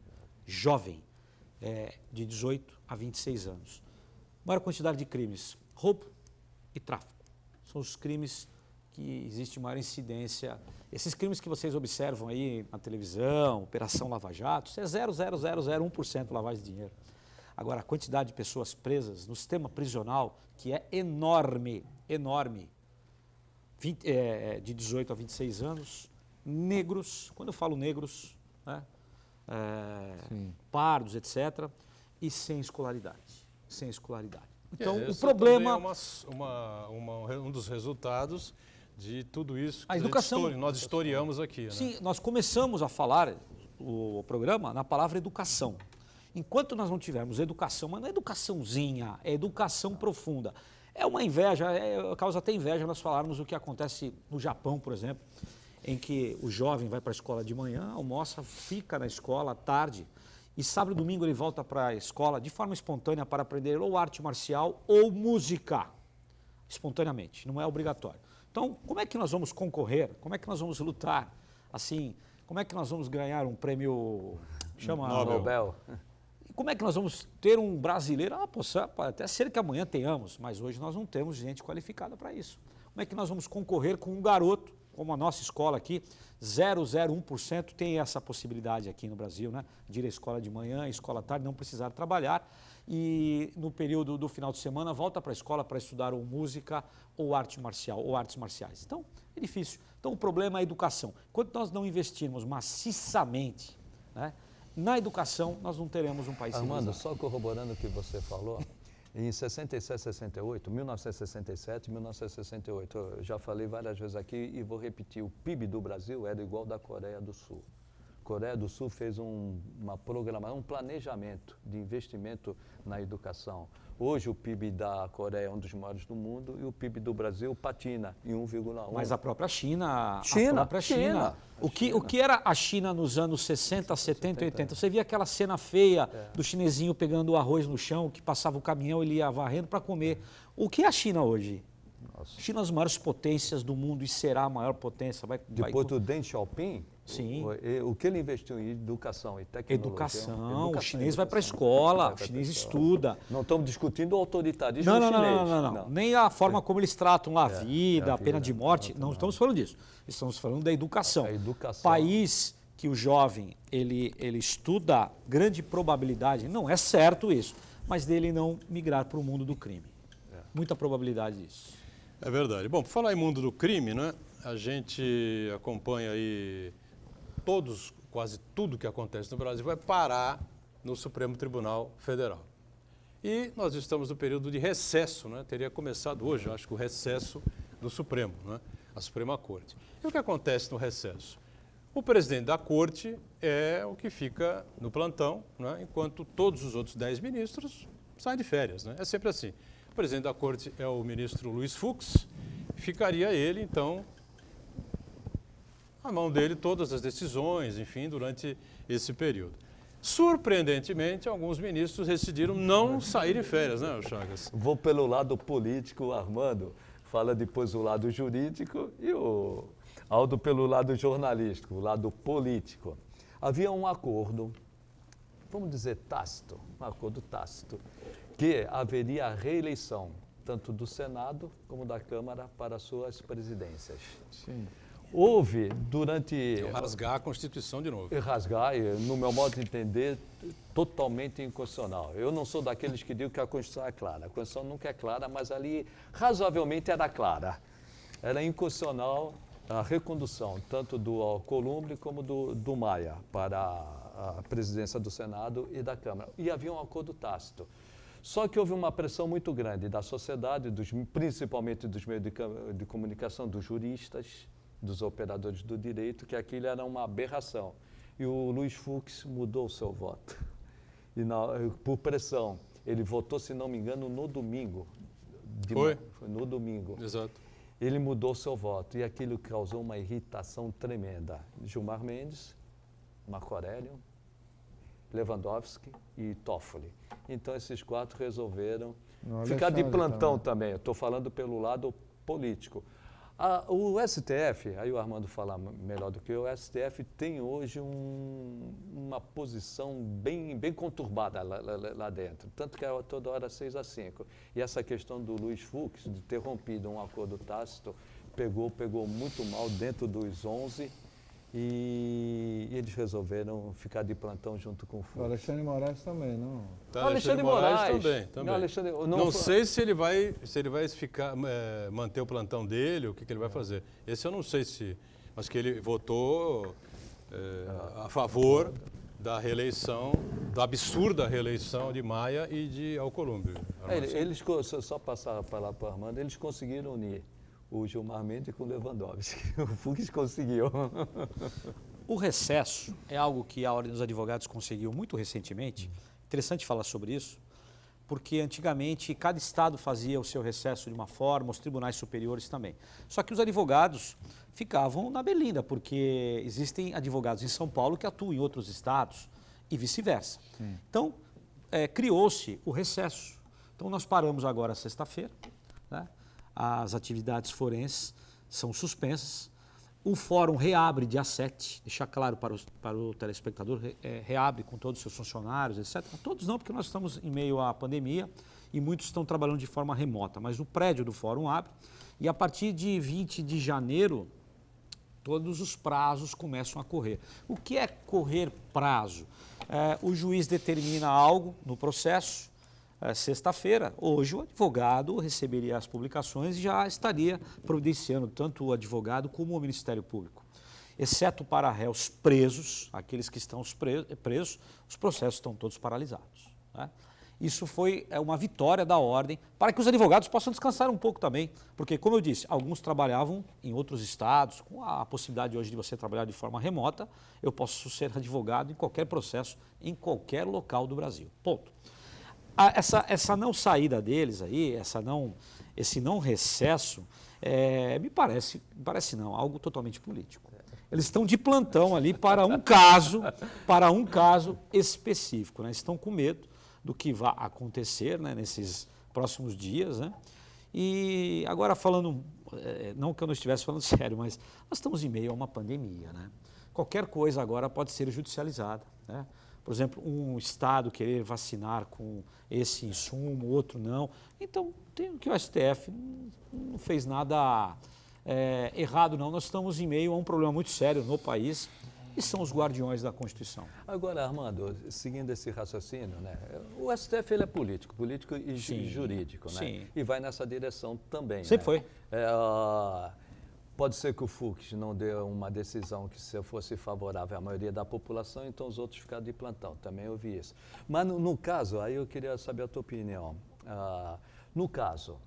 de 18 a 26 anos. Maior quantidade de crimes, roubo e tráfico. São os crimes que existe maior incidência. Esses crimes que vocês observam aí na televisão, Operação Lava Jato, isso é 0,0001% lavagem de dinheiro. Agora, a quantidade de pessoas presas no sistema prisional, que é enorme, de 18 a 26 anos, negros, quando eu falo negros, né, pardos, etc., e sem escolaridade. Então, o problema... É um dos resultados de tudo isso que a educação, nós historiamos aqui. Né? Sim, nós começamos a falar o programa na palavra educação. Enquanto nós não tivermos educação, mas não é educaçãozinha, é educação profunda. É uma inveja, causa até inveja nós falarmos o que acontece no Japão, por exemplo, em que o jovem vai para a escola de manhã, almoça, fica na escola à tarde, e sábado e domingo ele volta para a escola de forma espontânea para aprender ou arte marcial ou música, espontaneamente, não é obrigatório. Então, como é que nós vamos concorrer? Como é que nós vamos lutar? Assim, como é que nós vamos ganhar um prêmio Nobel? Como é que nós vamos ter um brasileiro? Pode até ser que amanhã tenhamos, mas hoje nós não temos gente qualificada para isso. Como é que nós vamos concorrer com um garoto, como a nossa escola aqui, 0,01% tem essa possibilidade aqui no Brasil, né? De ir à escola de manhã, escola à tarde, não precisar trabalhar e no período do final de semana volta para a escola para estudar ou música ou arte marcial ou artes marciais. Então, é difícil. Então, o problema é a educação. Enquanto nós não investirmos maciçamente, né, na educação, nós não teremos um país civilizado. Armando, só corroborando o que você falou, em 67, 68, 1967, 1968, eu já falei várias vezes aqui e vou repetir, o PIB do Brasil era igual ao da Coreia do Sul. Coreia do Sul fez uma programação, um planejamento de investimento na educação. Hoje o PIB da Coreia é um dos maiores do mundo e o PIB do Brasil patina em 1,1. Mas a própria China. China. O que era a China nos anos 60, 70, 80? Você via aquela cena feia do chinesinho pegando o arroz no chão, que passava o caminhão, ele ia varrendo para comer. O que é a China hoje? Nossa. China é as maiores potências do mundo e será a maior potência. Depois do Deng Xiaoping, sim. O que ele investiu em educação e tecnologia. Educação. O chinês vai para a escola, o chinês estuda. Não estamos discutindo o autoritarismo chinês. Não. Nem a forma como eles tratam lá a vida, a pena de morte. Não estamos falando disso. Estamos falando da educação. A educação. País que o jovem ele estuda, grande probabilidade, não é certo isso, mas dele não migrar para o mundo do crime. Muita probabilidade disso. É verdade. Bom, por falar em mundo do crime, né? A gente acompanha aí quase tudo que acontece no Brasil vai parar no Supremo Tribunal Federal. E nós estamos no período de recesso, né? Teria começado hoje, eu acho que o recesso do Supremo, né? A Suprema Corte. E o que acontece no recesso? O presidente da Corte é o que fica no plantão, né? Enquanto todos os outros 10 ministros saem de férias, né? É sempre assim. O presidente da Corte é o ministro Luiz Fux, ficaria ele, então, na mão dele todas as decisões, enfim, durante esse período. Surpreendentemente, alguns ministros decidiram não sair de férias, né, Chagas? Vou pelo lado político, o Armando fala depois o lado jurídico e o Aldo pelo lado jornalístico, o lado político. Havia um acordo, vamos dizer tácito, um acordo tácito, que haveria a reeleição tanto do Senado como da Câmara para suas presidências. Sim. Houve durante... Rasgar a Constituição de novo. Rasgar, no meu modo de entender, totalmente inconstitucional. Eu não sou daqueles que digam que a Constituição é clara. A Constituição nunca é clara, mas ali razoavelmente era clara. Era inconstitucional a recondução tanto do Alcolumbre como do Maia para a presidência do Senado e da Câmara. E havia um acordo tácito. Só que houve uma pressão muito grande da sociedade, principalmente dos meios de comunicação, dos juristas, dos operadores do direito, que aquilo era uma aberração. E o Luiz Fux mudou o seu voto. E por pressão, ele votou, se não me engano, no domingo. Foi no domingo. Exato. Ele mudou seu voto e aquilo causou uma irritação tremenda. Gilmar Mendes, Marco Aurélio, Lewandowski e Toffoli. Então, esses 4 resolveram ficar de plantão também. Eu estou falando pelo lado político. O STF, aí o Armando fala melhor do que eu, o STF tem hoje uma posição bem conturbada lá dentro, tanto que é toda hora 6-5. E essa questão do Luiz Fux, de ter rompido um acordo tácito, pegou muito mal dentro dos 11 e eles resolveram ficar de plantão junto com o Fux. O Alexandre de Moraes também, não? Tá, Alexandre de Moraes também. Alexandre, não sei se ele vai ficar, manter o plantão dele, o que ele vai fazer. Esse eu não sei se... Mas que ele votou a favor da reeleição, da absurda reeleição de Maia e de Alcolumbre. Eles, só passar a palavra para o Armando, eles conseguiram unir o Gilmar Mendes com o Lewandowski. O Fux conseguiu. O recesso é algo que a Ordem dos Advogados conseguiu muito recentemente. Interessante falar sobre isso, porque antigamente cada estado fazia o seu recesso de uma forma, os tribunais superiores também. Só que os advogados ficavam na berlinda, porque existem advogados em São Paulo que atuam em outros estados e vice-versa. Então, criou-se o recesso. Então, nós paramos agora sexta-feira, né? As atividades forenses são suspensas. O fórum reabre dia 7, deixar claro para o telespectador, reabre com todos os seus funcionários, etc. Todos não, porque nós estamos em meio à pandemia e muitos estão trabalhando de forma remota, mas o prédio do fórum abre e a partir de 20 de janeiro, todos os prazos começam a correr. O que é correr prazo? O juiz determina algo no processo, sexta-feira, hoje o advogado receberia as publicações e já estaria providenciando tanto o advogado como o Ministério Público. Exceto para réus presos, aqueles que estão presos, os processos estão todos paralisados, né? Isso foi uma vitória da ordem para que os advogados possam descansar um pouco também. Porque, como eu disse, alguns trabalhavam em outros estados, com a possibilidade hoje de você trabalhar de forma remota, eu posso ser advogado em qualquer processo, em qualquer local do Brasil. Ponto. Essa não saída deles aí, esse não recesso, me parece não, algo totalmente político. Eles estão de plantão ali para um caso específico, né? Estão com medo do que vai acontecer, né, nesses próximos dias, né? E agora falando, não que eu não estivesse falando sério, mas nós estamos em meio a uma pandemia, né? Qualquer coisa agora pode ser judicializada, né? Por exemplo, um estado querer vacinar com esse insumo, outro não. Então, tem que o STF não fez nada errado, não. Nós estamos em meio a um problema muito sério no país e são os guardiões da Constituição. Agora, Armando, seguindo esse raciocínio, né, o STF ele é político e jurídico, né? Sim. E vai nessa direção também. Sempre foi. Pode ser que o Fux não dê uma decisão que se fosse favorável à maioria da população, então os outros ficaram de plantão. Também ouvi isso. Mas no caso, aí eu queria saber a tua opinião. No caso,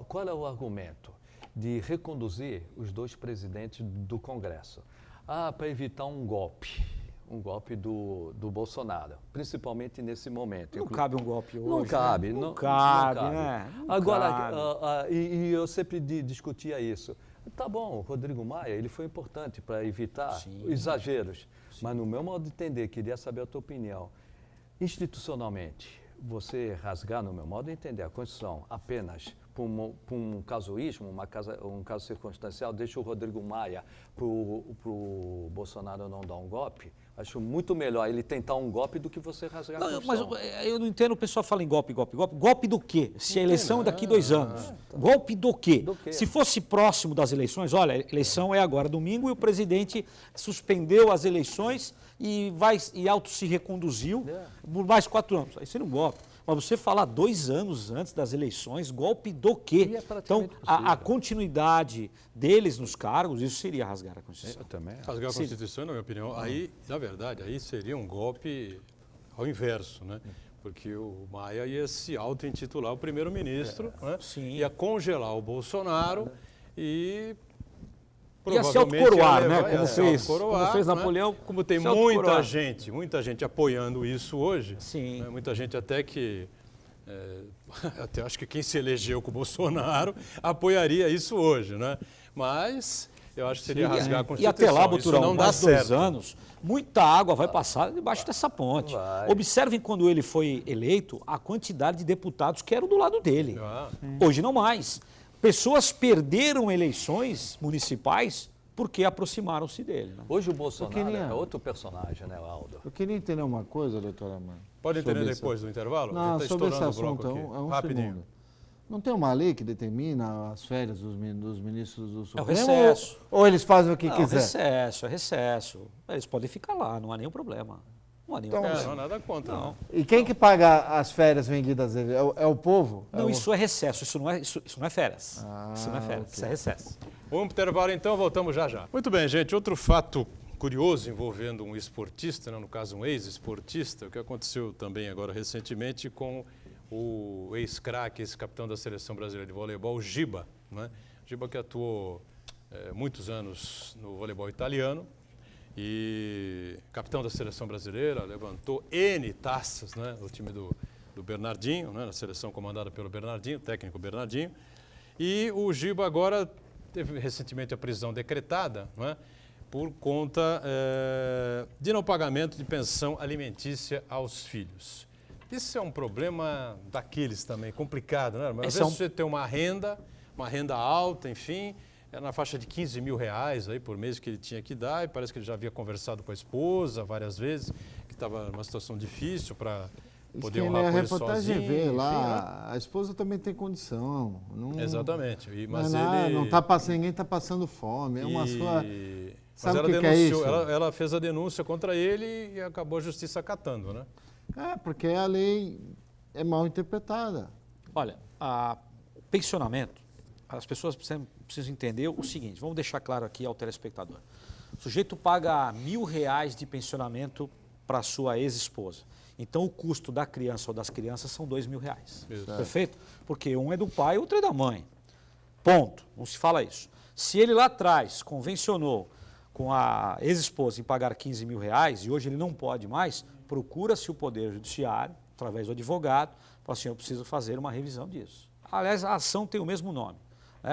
qual é o argumento de reconduzir os dois presidentes do Congresso? Para evitar um golpe do Bolsonaro, principalmente nesse momento. Não cabe um golpe hoje. Não cabe. Não cabe, né? Agora, e eu sempre discutia isso. Tá bom, o Rodrigo Maia, ele foi importante para evitar exageros, mas no meu modo de entender, queria saber a tua opinião. Institucionalmente, você rasgar, no meu modo de entender, a Constituição apenas por um casuísmo, um caso circunstancial, deixa o Rodrigo Maia para o Bolsonaro não dar um golpe, acho muito melhor ele tentar um golpe do que você rasgar a Constituição. Mas eu não entendo, o pessoal fala em golpe. Golpe do quê? Se a eleição é daqui 2 anos. Golpe do quê? Do quê? Se fosse próximo das eleições, olha, a eleição é agora domingo e o presidente suspendeu as eleições e auto se reconduziu por mais 4 anos. Aí seria um golpe. Mas você falar 2 anos antes das eleições, golpe do quê? Então, a continuidade deles nos cargos, isso seria rasgar a Constituição. Eu também. Rasgar a Constituição, na minha opinião, aí, na verdade, aí seria um golpe ao inverso, né? Porque o Maia ia se auto-intitular o primeiro-ministro, né? Ia congelar o Bolsonaro e... Ia se autocoroar, né? Como fez Napoleão. Né? Como tem muita gente apoiando isso hoje. Sim. Né? Muita gente até que... até acho que quem se elegeu com o Bolsonaro apoiaria isso hoje, né? Mas eu acho que seria rasgar a Constituição. E até lá, Boturão, isso não dá mais certo. 2 anos, muita água vai passar debaixo dessa ponte. Observem quando ele foi eleito a quantidade de deputados que eram do lado dele. Hoje não mais. Pessoas perderam eleições municipais porque aproximaram-se dele. Né? Hoje o Bolsonaro é outro personagem, né, Aldo? Eu queria entender uma coisa, doutor Armando. Pode entender depois do intervalo? Não, tá sobre esse estourando o bloco assunto, aqui. é um Rapidinho. segundo. Não tem uma lei que determina as férias dos ministros do Supremo? recesso. Ou eles fazem o que Não, quiser? é recesso. Eles podem ficar lá, não há nenhum problema. Não há nenhum Então, problema. Não há nada contra. Não. E quem que paga as férias vendidas? É o povo? Não, isso é recesso, isso não é férias. Isso não é férias, ok. isso é recesso. Vamos para o intervalo então, voltamos já já. Muito bem, gente, outro fato curioso envolvendo um esportista, né, no caso um ex-esportista, o que aconteceu também agora recentemente com o ex-craque, ex-capitão da Seleção Brasileira de Voleibol, Giba. Né? Giba que atuou muitos anos no voleibol italiano e capitão da Seleção Brasileira, levantou N taças, né, no time do Bernardinho, né, na seleção comandada pelo Bernardinho, técnico Bernardinho. E o Giba agora teve recentemente a prisão decretada, né, por conta de não pagamento de pensão alimentícia aos filhos. Isso é um problema daqueles também, complicado, né? Mas às vezes você tem uma renda alta, enfim, na faixa de 15 mil reais aí por mês que ele tinha que dar, e parece que ele já havia conversado com a esposa várias vezes, que estava numa situação difícil para poder honrar com ele sozinho. A reportagem vê lá, a esposa também tem condição. Não, exatamente. Mas não tá passando, ninguém está passando fome, é uma sua... Mas Sabe o que é isso? Ela fez a denúncia contra ele e acabou a justiça acatando, né? Porque a lei é mal interpretada. Olha, o pensionamento, as pessoas precisam entender o seguinte, vamos deixar claro aqui ao telespectador. O sujeito paga R$ 1.000 de pensionamento para sua ex-esposa Então o custo da criança ou das crianças são R$2.000. Isso. Perfeito? Porque um é do pai, outro é da mãe. Ponto. Não se fala isso. Se ele lá atrás convencionou com a ex-esposa em pagar R$15.000 e hoje ele não pode mais, procura-se o Poder Judiciário, através do advogado, fala assim, eu preciso fazer uma revisão disso. Aliás, a ação tem o mesmo nome,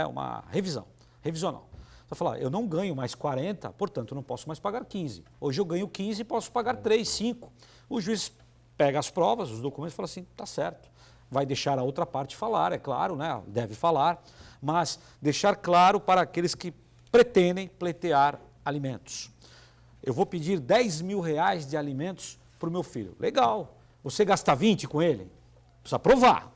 uma revisão, revisional. Você fala, eu não ganho mais 40, portanto, eu não posso mais pagar 15. Hoje eu ganho 15 e posso pagar 3, 5. O juiz pega as provas, os documentos e fala assim, tá certo. Vai deixar a outra parte falar, é claro, né? Deve falar, mas deixar claro para aqueles que pretendem pleitear alimentos. Eu vou pedir R$10.000 de alimentos para o meu filho. Legal. Você gasta 20 com ele? Precisa provar,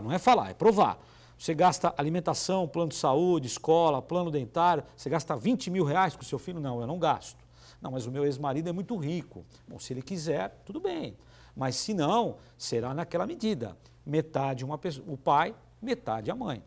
não é falar, é provar. Você gasta alimentação, plano de saúde, escola, plano dentário, você gasta R$20.000 com o seu filho? Não, eu não gasto. Não, mas o meu ex-marido é muito rico. Bom, se ele quiser, tudo bem. Mas se não, será naquela medida. Metade o pai, metade a mãe.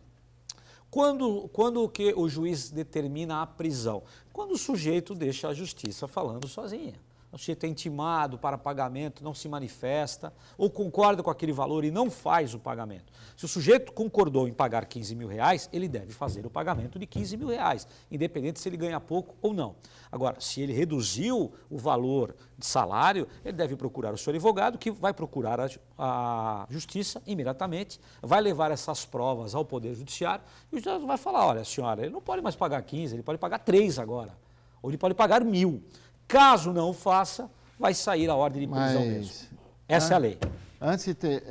Quando que o juiz determina a prisão? Quando o sujeito deixa a justiça falando sozinha. O sujeito é intimado para pagamento, não se manifesta, ou concorda com aquele valor e não faz o pagamento. Se o sujeito concordou em pagar R$15.000, ele deve fazer o pagamento de R$15.000, independente se ele ganha pouco ou não. Agora, se ele reduziu o valor de salário, ele deve procurar o seu advogado, que vai procurar a justiça imediatamente, vai levar essas provas ao Poder Judiciário, e o juiz vai falar, olha, senhora, ele não pode mais pagar 15, ele pode pagar 3 agora, ou ele pode pagar 1.000. Caso não o faça, vai sair a ordem de prisão mesmo. Essa é a lei. Antes de ter...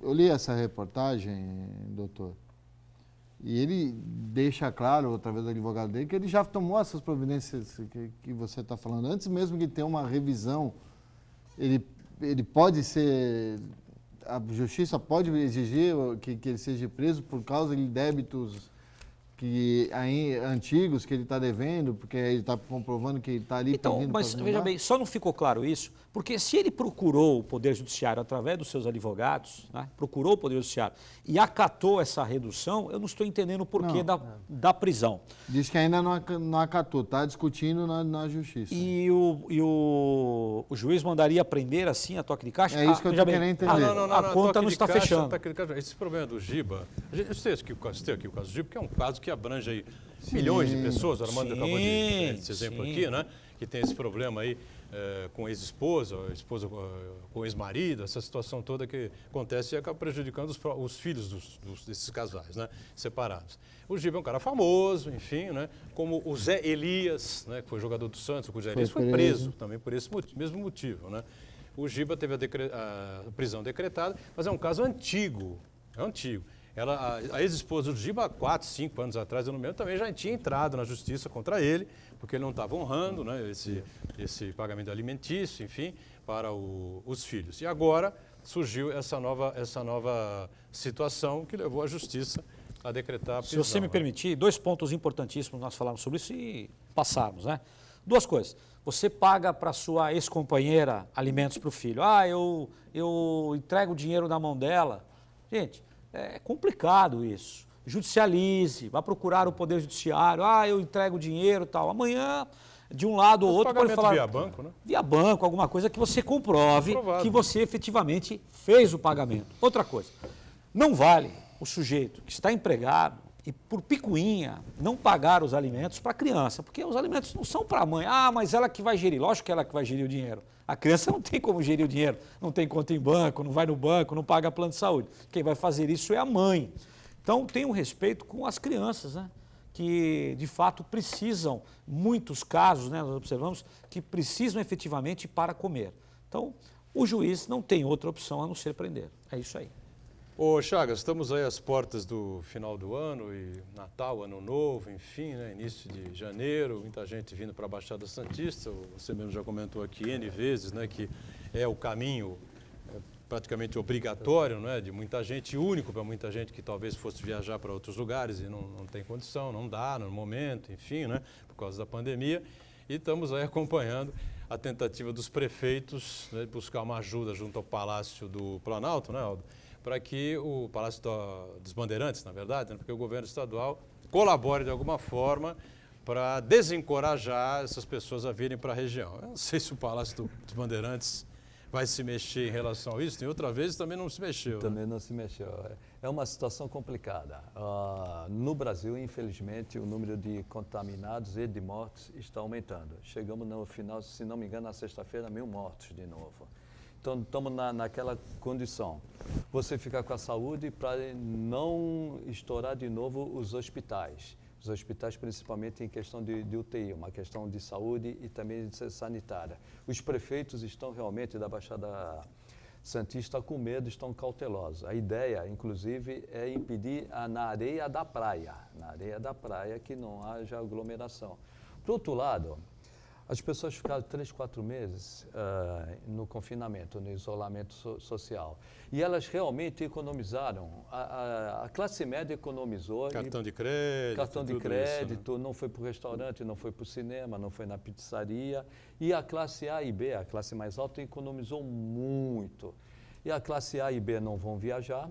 eu li essa reportagem, doutor, e ele deixa claro, através do advogado dele, que ele já tomou essas providências que você está falando. Antes mesmo de ter uma revisão, ele pode ser... A justiça pode exigir que ele seja preso por causa de débitos antigos que ele está devendo, porque ele está comprovando que ele está ali então, pedindo. Mas veja bem, só não ficou claro isso, porque se ele procurou o Poder Judiciário através dos seus advogados, né, procurou o Poder Judiciário e acatou essa redução, eu não estou entendendo o porquê da prisão. Diz que ainda não acatou, está discutindo na justiça. E o juiz mandaria prender assim a toque de caixa? É isso que eu estou querendo entender. A conta não está fechando. Esse problema do Giba, eu sei aqui o caso do Giba, que é um caso que abrange aí milhões de pessoas. O Armando acabou de dar esse exemplo aqui, né? Que tem esse problema aí com ex-esposa, esposa com ex-marido, essa situação toda que acontece e acaba prejudicando os filhos desses casais, né? Separados. O Giba é um cara famoso, enfim, né? Como o Zé Elias, né? Que foi jogador do Santos, o Zé Elias foi preso também por esse mesmo motivo, né? O Giba teve a prisão decretada, mas é um caso antigo, a ex-esposa do Giba, há 4, 5 anos atrás, eu não me lembro, também já tinha entrado na justiça contra ele, porque ele não estava honrando, né, esse pagamento alimentício, enfim, para os filhos. E agora surgiu essa nova situação que levou a justiça a decretar a prisão. Se você me permitir, 2 pontos importantíssimos, nós falamos sobre isso e passarmos, né? 2 coisas. Você paga para sua ex-companheira alimentos para o filho. Eu entrego o dinheiro na mão dela. Gente, é complicado isso. Judicialize, vá procurar o Poder Judiciário. Eu entrego o dinheiro e tal. Amanhã, de um lado ou outro, pode falar... via banco, né? Via banco, alguma coisa que você comprove que você efetivamente fez o pagamento. Outra coisa, não vale o sujeito que está empregado e por picuinha não pagar os alimentos para a criança, porque os alimentos não são para a mãe. Mas ela que vai gerir, lógico que ela que vai gerir o dinheiro. A criança não tem como gerir o dinheiro, não tem conta em banco, não vai no banco, não paga plano de saúde. Quem vai fazer isso é a mãe. Então, tenham respeito com as crianças, né? Que de fato precisam, muitos casos, né, nós observamos, que precisam efetivamente para comer. Então, o juiz não tem outra opção a não ser prender. É isso aí. Ô Chagas, estamos aí às portas do final do ano e Natal, Ano Novo, enfim, né, início de janeiro, muita gente vindo para a Baixada Santista, você mesmo já comentou aqui N vezes, né, que é o caminho praticamente obrigatório, né, de muita gente, único para muita gente que talvez fosse viajar para outros lugares e não tem condição, não dá no momento, enfim, né, por causa da pandemia, e estamos aí acompanhando a tentativa dos prefeitos, né, de buscar uma ajuda junto ao Palácio do Planalto, né, Aldo? Para que o Palácio dos Bandeirantes, na verdade, né, porque o governo estadual colabore de alguma forma para desencorajar essas pessoas a virem para a região. Eu não sei se o Palácio dos Bandeirantes vai se mexer em relação a isso, tem outra vez também não se mexeu. Também não se mexeu. É uma situação complicada. No Brasil, infelizmente, o número de contaminados e de mortes está aumentando. Chegamos no final, se não me engano, na sexta-feira, 1.000 mortos de novo. Então, estamos naquela condição. Você fica com a saúde para não estourar de novo os hospitais. Os hospitais, principalmente em questão de UTI, uma questão de saúde e também de sanitária. Os prefeitos estão realmente da Baixada Santista com medo, estão cautelosos. A ideia, inclusive, é impedir na areia da praia que não haja aglomeração. Por outro lado, as pessoas ficaram 3, 4 meses no confinamento, no isolamento social. E elas realmente economizaram. A classe média economizou. Cartão de crédito. Cartão de crédito, isso, né? Não foi para o restaurante, não foi para o cinema, não foi na pizzaria. E a classe A e B, a classe mais alta, economizou muito. E a classe A e B não vão viajar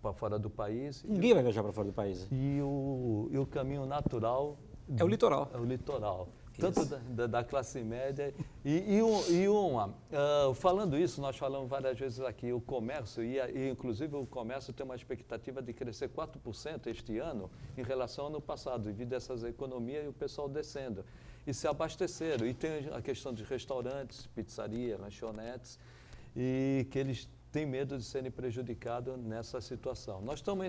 para fora do país. Ninguém vai viajar para fora do país. E o caminho natural... É o litoral. É o litoral. Tanto da classe média falando isso, nós falamos várias vezes aqui, o comércio, e inclusive o comércio tem uma expectativa de crescer 4% este ano em relação ao ano passado, devido a essas economias e o pessoal descendo. E se abasteceram. E tem a questão de restaurantes, pizzaria, lanchonetes, e que eles têm medo de serem prejudicados nessa situação. Nós estamos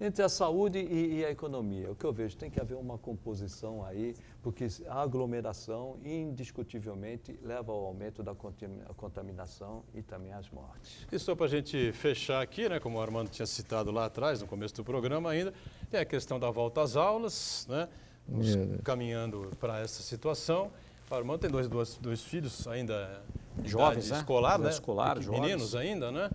entre a saúde e a economia. O que eu vejo, tem que haver uma composição aí, porque a aglomeração, indiscutivelmente, leva ao aumento da contaminação e também às mortes. E só para a gente fechar aqui, né, como o Armando tinha citado lá atrás, no começo do programa ainda, tem a questão da volta às aulas, né, caminhando para essa situação. O Armando tem dois filhos ainda jovens, né? Escolar, né? Escolar, meninos ainda, né?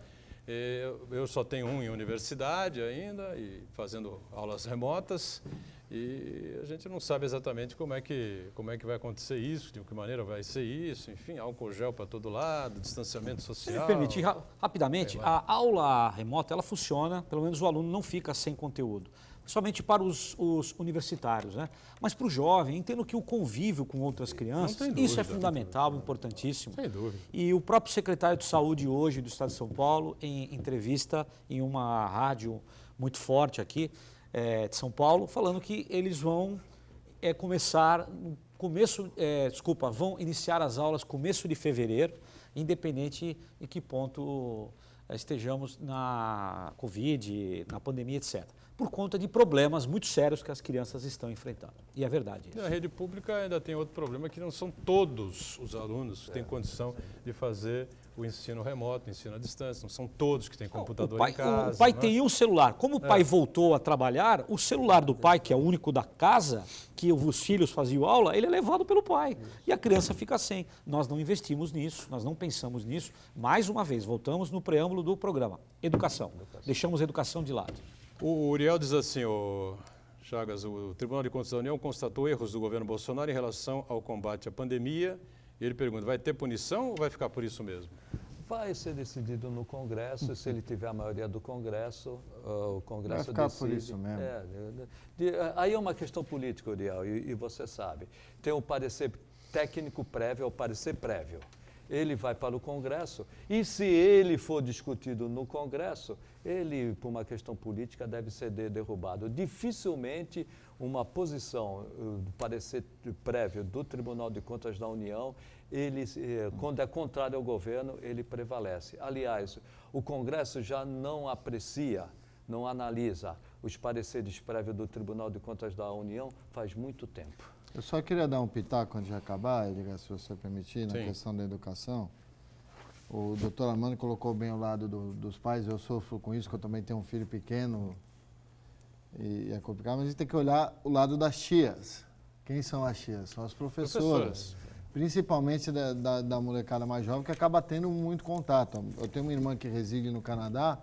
Eu só tenho um em universidade ainda e fazendo aulas remotas e a gente não sabe exatamente como é que vai acontecer isso, de que maneira vai ser isso, enfim, álcool gel para todo lado, distanciamento social. Se me permitir, rapidamente, a aula remota, ela funciona, pelo menos o aluno não fica sem conteúdo. Somente para os universitários, né? Mas para o jovem, entendo que o convívio com outras crianças, isso é fundamental, importantíssimo. Sem dúvida. E o próprio secretário de Saúde hoje do Estado de São Paulo, em entrevista em uma rádio muito forte aqui de São Paulo, falando que eles vão vão iniciar as aulas começo de fevereiro, independente em que ponto estejamos na Covid, na pandemia, etc. Por conta de problemas muito sérios que as crianças estão enfrentando. E é verdade isso. Na rede pública ainda tem outro problema, que não são todos os alunos que têm condição de fazer o ensino remoto, o ensino à distância, não são todos que têm computador em casa. O pai tem um celular. Como o pai voltou a trabalhar, o celular do pai, que é o único da casa, que os filhos faziam aula, ele é levado pelo pai. E a criança fica sem. Nós não investimos nisso, nós não pensamos nisso. Mais uma vez, voltamos no preâmbulo do programa. Educação. Deixamos a educação de lado. O Uriel diz assim, Chagas, o Tribunal de Contas da União constatou erros do governo Bolsonaro em relação ao combate à pandemia. E ele pergunta, vai ter punição ou vai ficar por isso mesmo? Vai ser decidido no Congresso, se ele tiver a maioria do Congresso, o Congresso vai ficar decide. Por isso mesmo. Aí é uma questão política, Uriel, e você sabe. Tem o parecer técnico prévio, o parecer prévio. Ele vai para o Congresso e se ele for discutido no Congresso, ele, por uma questão política, deve ser derrubado. Dificilmente uma posição do parecer prévio do Tribunal de Contas da União, quando é contrário ao governo, ele prevalece. Aliás, o Congresso já não aprecia, não analisa os pareceres prévios do Tribunal de Contas da União faz muito tempo. Eu só queria dar um pitaco antes de acabar, Edgar, se você permitir, na Sim. questão da educação. O doutor Armando colocou bem o lado dos pais, eu sofro com isso, que eu também tenho um filho pequeno e é complicado, mas a gente tem que olhar o lado das tias. Quem são as tias? São as professoras. Principalmente da molecada mais jovem, que acaba tendo muito contato. Eu tenho uma irmã que reside no Canadá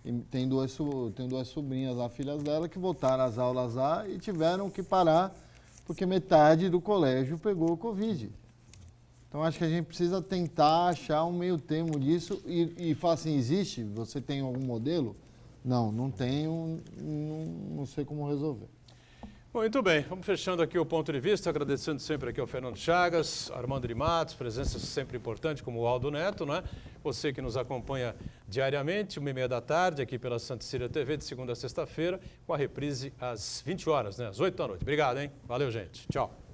e tem duas sobrinhas lá, filhas dela, que voltaram às aulas lá e tiveram que parar porque metade do colégio pegou o Covid. Então, acho que a gente precisa tentar achar um meio termo disso e falar assim, existe? Você tem algum modelo? Não tenho, não sei como resolver. Muito bem, vamos fechando aqui o ponto de vista, agradecendo sempre aqui ao Fernando Chagas, Armando de Matos, presença sempre importante, como o Aldo Neto, né? Você que nos acompanha diariamente, 1h30 da tarde, aqui pela Santa Cecília TV, de segunda a sexta-feira, com a reprise às 20 horas, né? Às 8 da noite. Obrigado, hein? Valeu, gente. Tchau.